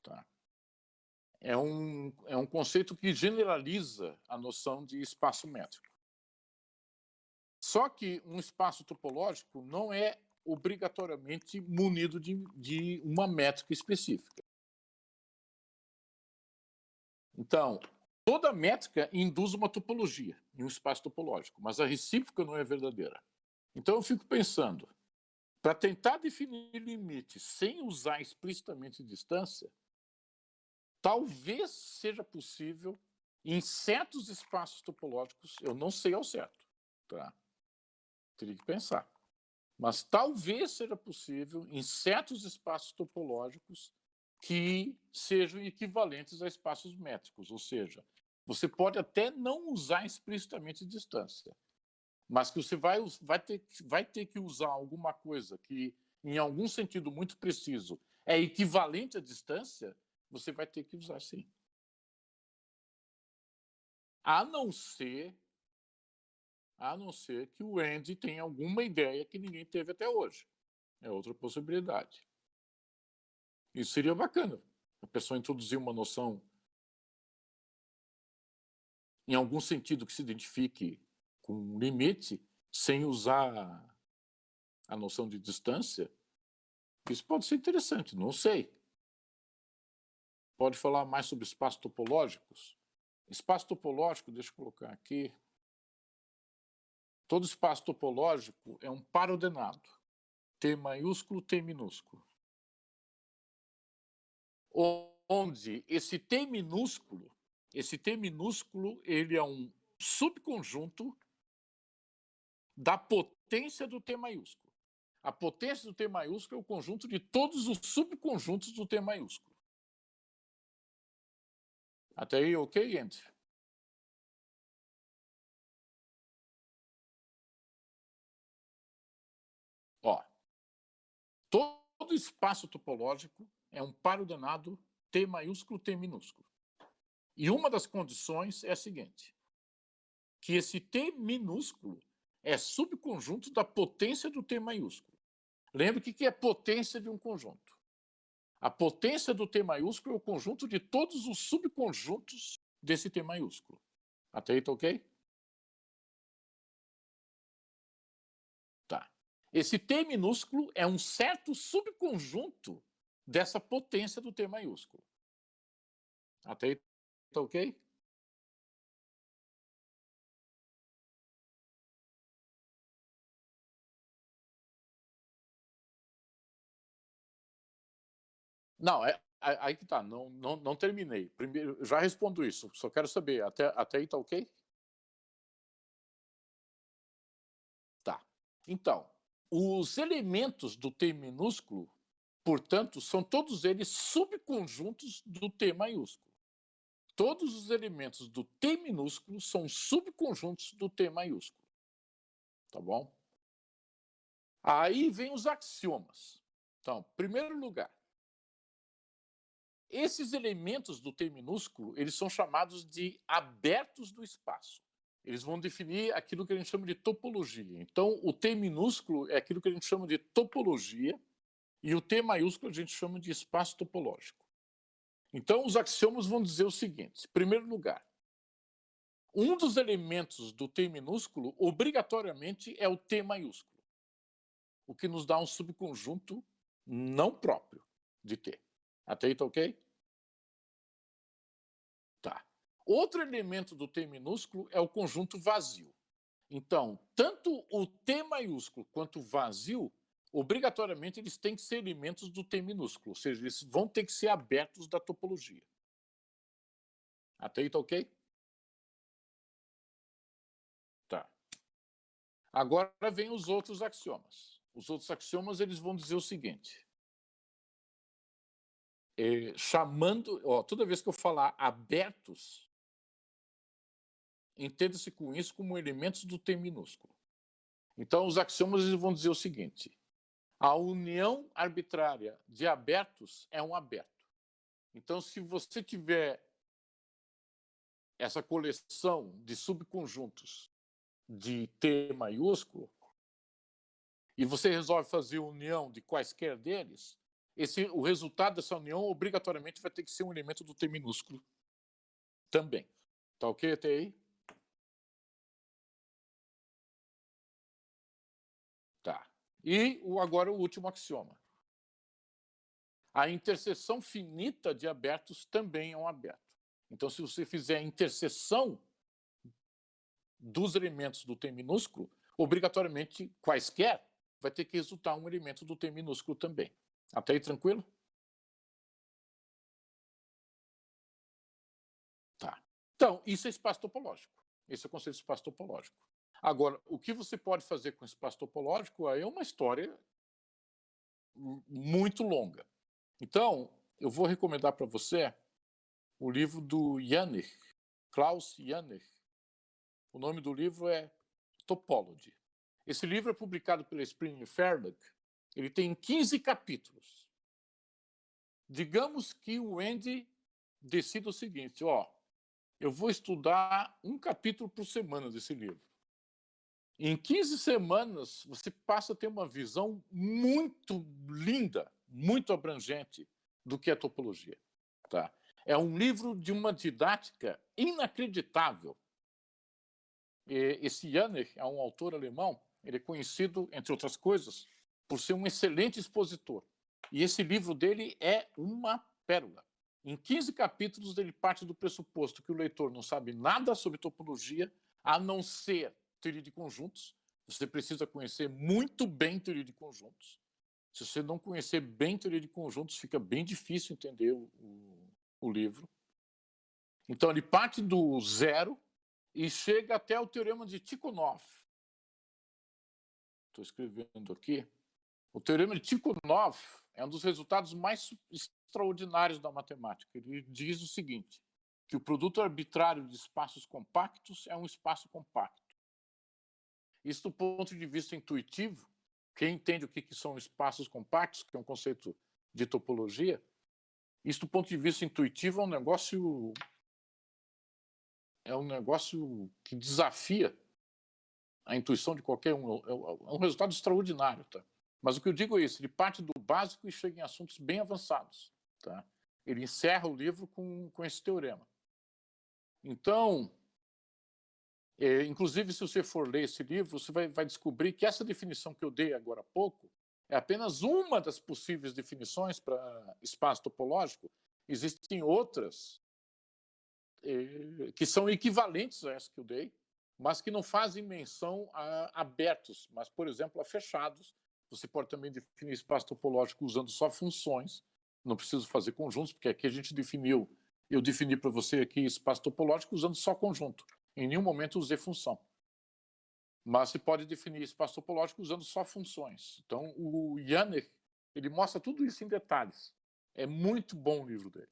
Tá? É um conceito que generaliza a noção de espaço métrico. Só que um espaço topológico não é obrigatoriamente munido de uma métrica específica. Então, toda métrica induz uma topologia em um espaço topológico, mas a recíproca não é verdadeira. Então, eu fico pensando, para tentar definir limites sem usar explicitamente distância, talvez seja possível em certos espaços topológicos, eu não sei ao certo, tá? Teria que pensar. Mas talvez seja possível em certos espaços topológicos que sejam equivalentes a espaços métricos, ou seja, você pode até não usar explicitamente distância, mas que você vai ter que usar alguma coisa que, em algum sentido muito preciso, é equivalente à distância, você vai ter que usar sim. A não ser que o Andy tenha alguma ideia que ninguém teve até hoje. É outra possibilidade. Isso seria bacana. A pessoa introduzir uma noção, em algum sentido, que se identifique com um limite, sem usar a noção de distância. Isso pode ser interessante, não sei. Pode falar mais sobre espaços topológicos? Espaço topológico, deixa eu colocar aqui. Todo espaço topológico é um par ordenado. T maiúsculo, T minúsculo. Onde esse T minúsculo, ele é um subconjunto da potência do T maiúsculo. A potência do T maiúsculo é o conjunto de todos os subconjuntos do T maiúsculo. Até aí, ok, Andy? Ó, todo espaço topológico é um par ordenado T maiúsculo, T minúsculo. E uma das condições é a seguinte, que esse T minúsculo é subconjunto da potência do T maiúsculo. Lembre que é potência de um conjunto. A potência do T maiúsculo é o conjunto de todos os subconjuntos desse T maiúsculo. Até aí, tá ok? Tá. Esse T minúsculo é um certo subconjunto dessa potência do T maiúsculo. Até aí, tá ok? Não, aí que tá, não terminei. Primeiro, já respondo isso, só quero saber, até aí tá ok? Tá. Então, os elementos do T minúsculo, portanto, são todos eles subconjuntos do T maiúsculo. Todos os elementos do T minúsculo são subconjuntos do T maiúsculo. Tá bom? Aí vem os axiomas. Então, primeiro lugar, esses elementos do T minúsculo, eles são chamados de abertos do espaço. Eles vão definir aquilo que a gente chama de topologia. Então, o T minúsculo é aquilo que a gente chama de topologia e o T maiúsculo a gente chama de espaço topológico. Então, os axiomas vão dizer o seguinte: em primeiro lugar, um dos elementos do T minúsculo, obrigatoriamente, é o T maiúsculo, o que nos dá um subconjunto não próprio de T. Até aí tá ok? Tá. Outro elemento do T minúsculo é o conjunto vazio. Então, tanto o T maiúsculo quanto o vazio, obrigatoriamente, eles têm que ser elementos do T minúsculo, ou seja, eles vão ter que ser abertos da topologia. Até aí tá ok? Tá. Agora vem os outros axiomas. Os outros axiomas eles vão dizer o seguinte: chamando, toda vez que eu falar abertos, entenda-se com isso como elementos do T minúsculo. Então, os axiomas eles vão dizer o seguinte: a união arbitrária de abertos é um aberto. Então, se você tiver essa coleção de subconjuntos de T maiúsculo e você resolve fazer união de quaisquer deles, o resultado dessa união obrigatoriamente vai ter que ser um elemento do T minúsculo também. Tá ok até aí? Tá. E agora o último axioma. A interseção finita de abertos também é um aberto. Então, se você fizer a interseção dos elementos do T minúsculo, obrigatoriamente, quaisquer, vai ter que resultar um elemento do T minúsculo também. Até aí tranquilo? Tá. Então, isso é espaço topológico. Esse é o conceito de espaço topológico. Agora, o que você pode fazer com espaço topológico aí é uma história muito longa. Então, eu vou recomendar para você o livro do Janich, Klaus Janich. O nome do livro é Topology. Esse livro é publicado pela Springer Verlag. Ele tem 15 capítulos. Digamos que o Andy decida o seguinte: eu vou estudar um capítulo por semana desse livro. Em 15 semanas, você passa a ter uma visão muito linda, muito abrangente do que é topologia. Tá? É um livro de uma didática inacreditável. Esse Janich é um autor alemão, ele é conhecido, entre outras coisas, por ser um excelente expositor. E esse livro dele é uma pérola. Em 15 capítulos, ele parte do pressuposto que o leitor não sabe nada sobre topologia, a não ser teoria de conjuntos. Você precisa conhecer muito bem teoria de conjuntos. Se você não conhecer bem teoria de conjuntos, fica bem difícil entender o livro. Então, ele parte do zero e chega até o teorema de Tikhonov. Estou escrevendo aqui. O teorema de Tikhonov é um dos resultados mais extraordinários da matemática. Ele diz o seguinte, que o produto arbitrário de espaços compactos é um espaço compacto. Isso do ponto de vista intuitivo, quem entende o que são espaços compactos, que é um conceito de topologia, isso do ponto de vista intuitivo é um negócio que desafia a intuição de qualquer um. É um resultado extraordinário. Tá? Mas o que eu digo é isso, ele parte do básico e chega em assuntos bem avançados. Tá? Ele encerra o livro com esse teorema. Então, inclusive, se você for ler esse livro, você vai descobrir que essa definição que eu dei agora há pouco é apenas uma das possíveis definições para espaço topológico. Existem outras que são equivalentes a essa que eu dei, mas que não fazem menção a abertos, mas, por exemplo, a fechados. Você pode também definir espaço topológico usando só funções, não preciso fazer conjuntos, porque aqui a gente definiu, eu defini para você aqui espaço topológico usando só conjunto. Em nenhum momento usei função. Mas se pode definir espaço topológico usando só funções. Então, o Yanner, ele mostra tudo isso em detalhes. É muito bom o livro dele.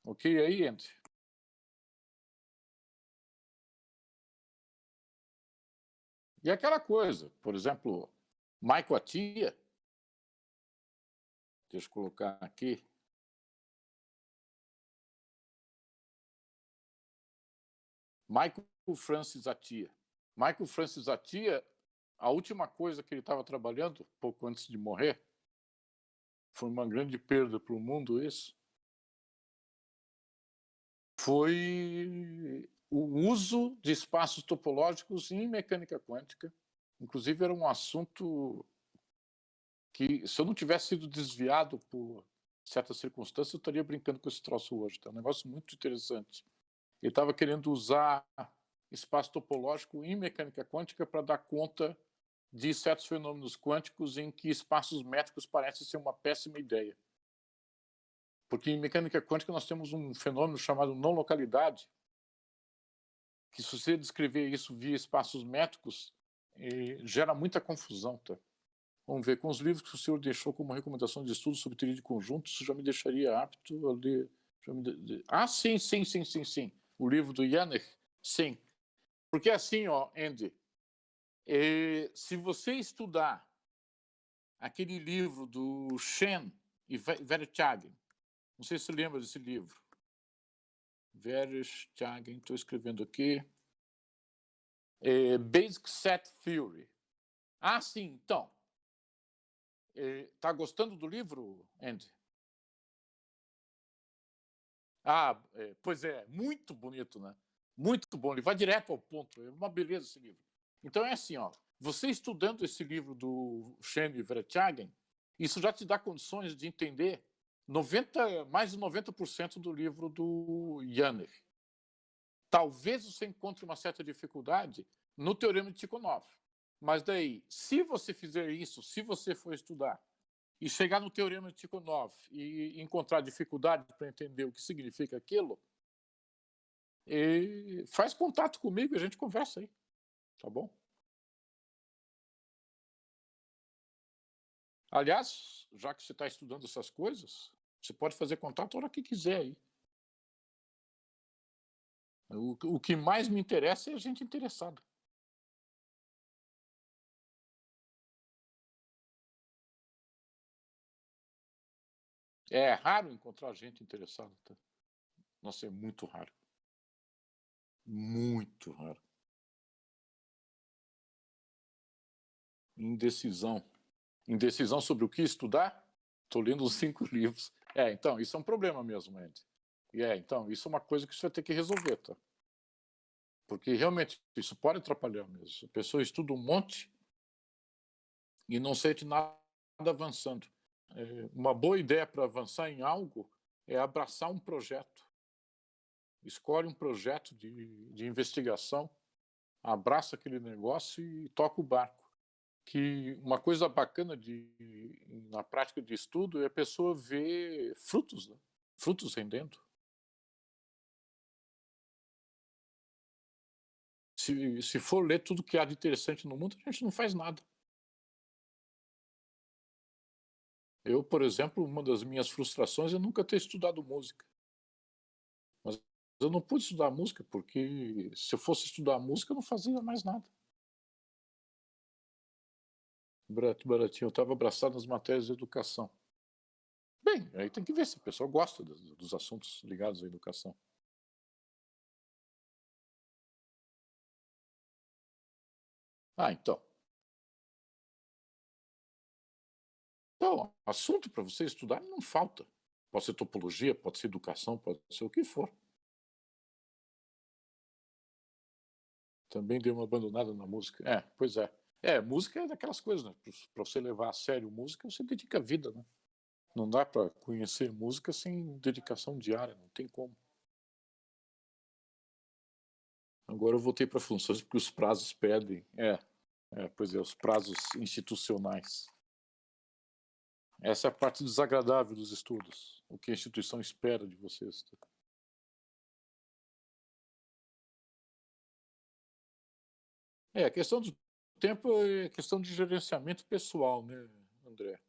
Ok aí, Andy? E aquela coisa, por exemplo, Michael Atiyah, deixa eu colocar aqui. Michael Francis Atiyah. Michael Francis Atiyah, a última coisa que ele estava trabalhando, pouco antes de morrer, foi uma grande perda para o mundo isso, foi o uso de espaços topológicos em mecânica quântica. Inclusive, era um assunto que, se eu não tivesse sido desviado por certas circunstâncias, eu estaria brincando com esse troço hoje. É um negócio muito interessante. Ele estava querendo usar espaço topológico em mecânica quântica para dar conta de certos fenômenos quânticos em que espaços métricos parecem ser uma péssima ideia. Porque em mecânica quântica nós temos um fenômeno chamado não localidade, que, se você descrever isso via espaços métricos, gera muita confusão. Tá? Vamos ver, com os livros que o senhor deixou como recomendação de estudo sobre teoria de conjuntos, isso já me deixaria apto a ler. Ah, sim. O livro do Yanner, sim. Porque assim, ó, Andy, se você estudar aquele livro do Shen e Verestchagin, não sei se você lembra desse livro, Verestchagin, estou escrevendo aqui, Basic Set Theory. Ah, sim, então. Está gostando do livro, Andy? Ah, pois é, muito bonito, né? Muito bom, ele vai direto ao ponto, é uma beleza esse livro. Então é assim, ó, você estudando esse livro do Shen e Verestchagin, isso já te dá condições de entender mais de 90% do livro do Yanner. Talvez você encontre uma certa dificuldade no Teorema de Tikhonov. Mas daí, se você fizer isso, se você for estudar e chegar no Teorema de Tikhonov e encontrar dificuldade para entender o que significa aquilo, faz contato comigo e a gente conversa aí, tá bom? Aliás, já que você está estudando essas coisas, você pode fazer contato a hora que quiser aí. O que mais me interessa é a gente interessada. É raro encontrar gente interessada. Tá? Nossa, é muito raro. Muito raro. Indecisão. Indecisão sobre o que estudar? Estou lendo os 5 livros. Então, isso é um problema mesmo, Andy. Então, isso é uma coisa que você vai ter que resolver, tá? Porque realmente isso pode atrapalhar mesmo. A pessoa estuda um monte e não sente nada avançando. Uma boa ideia para avançar em algo é abraçar um projeto. Escolhe um projeto de investigação, abraça aquele negócio e toca o barco. Que uma coisa bacana na prática de estudo é a pessoa ver frutos, né? Frutos rendendo. Se for ler tudo que há de interessante no mundo, a gente não faz nada. Eu, por exemplo, uma das minhas frustrações é nunca ter estudado música. Mas eu não pude estudar música porque, se eu fosse estudar música, eu não fazia mais nada. Baratinho, eu estava abraçado nas matérias de educação. Bem, aí tem que ver se a pessoa gosta dos assuntos ligados à educação. Então. Então, assunto para você estudar não falta. Pode ser topologia, pode ser educação, pode ser o que for. Também dei uma abandonada na música. Pois é. Música é daquelas coisas, né? Para você levar a sério música, você dedica a vida, né? Não dá para conhecer música sem dedicação diária, não tem como. Agora eu voltei para funções porque os prazos pedem. Pois é, os prazos institucionais. Essa é a parte desagradável dos estudos, o que a instituição espera de vocês. A questão do tempo é questão de gerenciamento pessoal, né, André?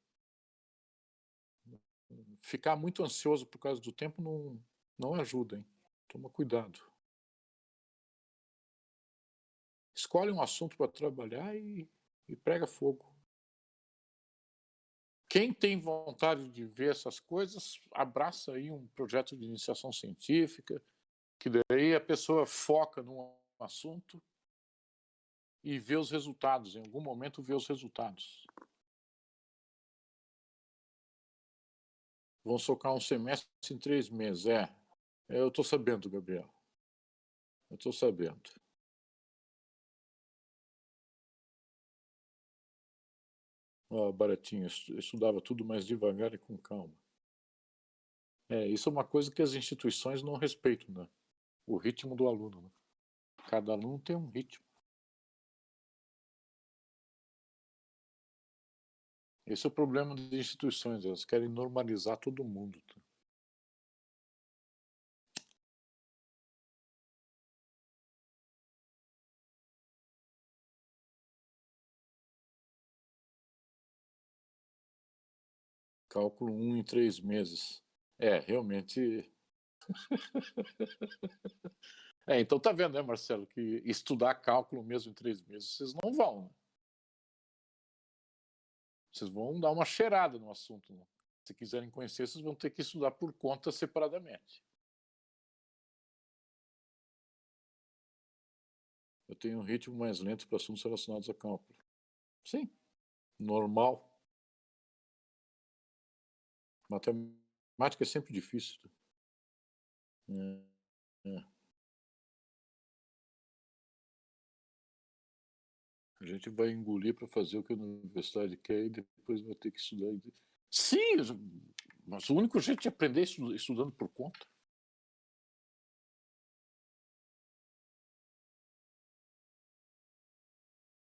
Ficar muito ansioso por causa do tempo não ajuda, hein? Toma cuidado. Escolhe um assunto para trabalhar e prega fogo. Quem tem vontade de ver essas coisas, abraça aí um projeto de iniciação científica, que daí a pessoa foca num assunto e vê os resultados, em algum momento vê os resultados. Vão socar um semestre em 3 meses, eu estou sabendo, Gabriel. Eu estou sabendo. Baratinho, eu estudava tudo mais devagar e com calma. Isso é uma coisa que as instituições não respeitam, né? O ritmo do aluno, né? Cada aluno tem um ritmo. Esse é o problema das instituições, elas querem normalizar todo mundo. Tá? Cálculo 1 em 3 meses. Realmente. Então tá vendo, né, Marcelo, que estudar cálculo mesmo em 3 meses, vocês não vão, né? Vocês vão dar uma cheirada no assunto, né? Se quiserem conhecer, vocês vão ter que estudar por conta separadamente. Eu tenho um ritmo mais lento para assuntos relacionados a cálculo. Sim, normal. Matemática é sempre difícil. A gente vai engolir para fazer o que a universidade quer e depois vai ter que estudar. Sim, mas o único jeito de aprender é estudando por conta.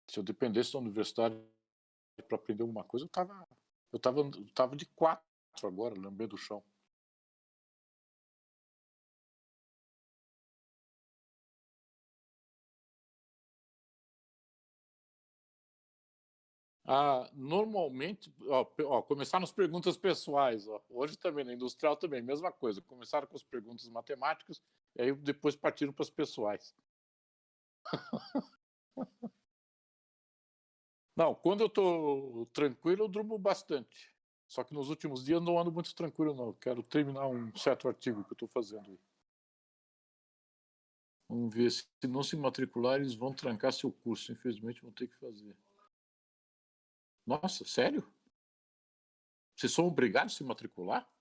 Se eu dependesse da universidade para aprender alguma coisa, eu tava de 4 agora, lambendo o chão. Normalmente, começar nas perguntas pessoais. Hoje também, na industrial também, mesma coisa. Começaram com as perguntas matemáticas e aí depois partiram para as pessoais. Não, quando eu estou tranquilo, eu durmo bastante. Só que nos últimos dias não ando muito tranquilo, não. Eu quero terminar um certo artigo que eu estou fazendo. Vamos ver, se não se matricular, eles vão trancar seu curso. Infelizmente, vão ter que fazer. Nossa, sério? Vocês são obrigados a se matricular?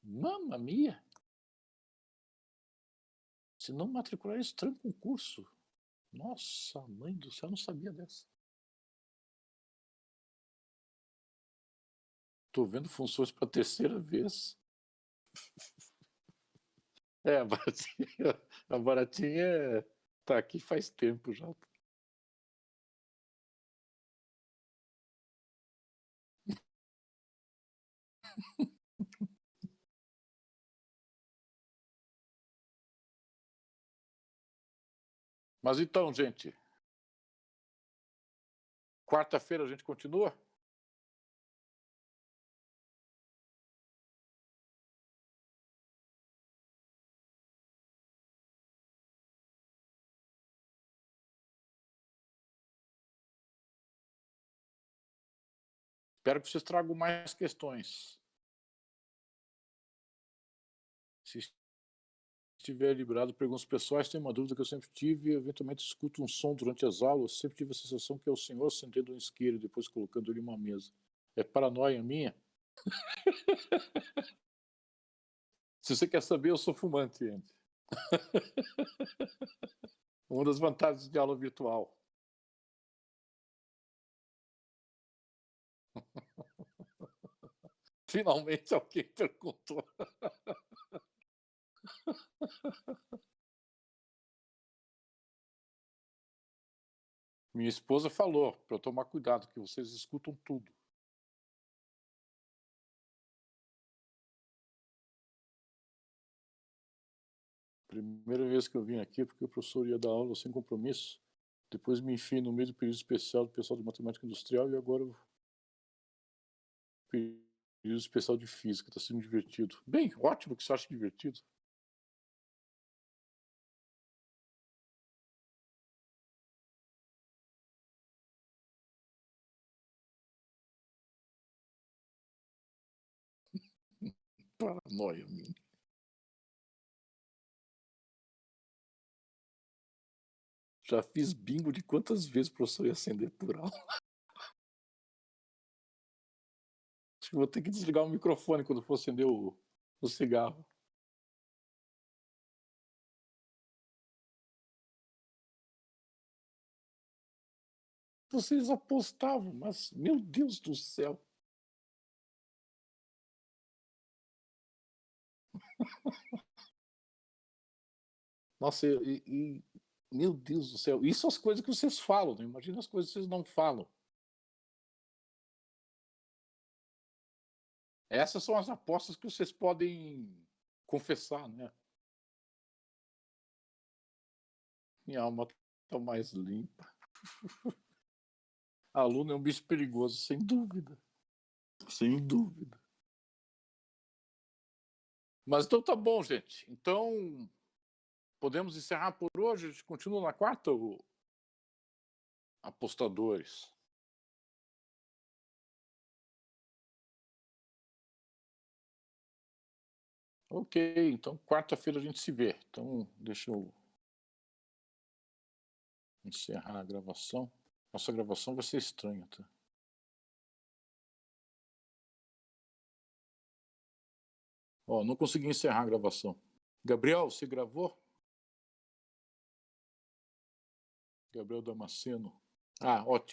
Mamma mia! Se não matricular, eles trancam o curso. Nossa, mãe do céu, eu não sabia dessa. Estou vendo funções para a terceira vez. A Baratinha tá aqui faz tempo já. Mas então, gente, quarta-feira a gente continua? Espero que vocês tragam mais questões. Se estiver liberado, perguntas pessoais, tem uma dúvida que eu sempre tive, eventualmente escuto um som durante as aulas, sempre tive a sensação que é o senhor sentando um isqueiro e depois colocando ele em uma mesa. É paranoia minha? Se você quer saber, eu sou fumante, gente. Uma das vantagens de aula virtual. Finalmente alguém perguntou. Minha esposa falou para eu tomar cuidado, que vocês escutam tudo. Primeira vez que eu vim aqui, porque o professor ia dar aula sem compromisso. Depois me enfiei no meio do período especial do pessoal de matemática industrial e agora o período especial de física. Está sendo divertido. Bem, ótimo que você acha divertido. Paranoia minha. Já fiz bingo de quantas vezes o professor ia acender por aula. Acho que vou ter que desligar o microfone quando for acender o cigarro. Vocês apostavam, mas, meu Deus do céu. Nossa, meu Deus do céu. Isso são as coisas que vocês falam, né? Imagina as coisas que vocês não falam. Essas são as apostas que vocês podem confessar, né? Minha alma está mais limpa. Aluno é um bicho perigoso, sem dúvida. Sem dúvida. Mas então tá bom, gente. Então, podemos encerrar por hoje? A gente continua na quarta, apostadores? Ok, então quarta-feira a gente se vê. Então, deixa eu encerrar a gravação. Nossa gravação vai ser estranha, tá? Ó, não consegui encerrar a gravação. Gabriel, você gravou? Gabriel Damasceno. Ah, ótimo.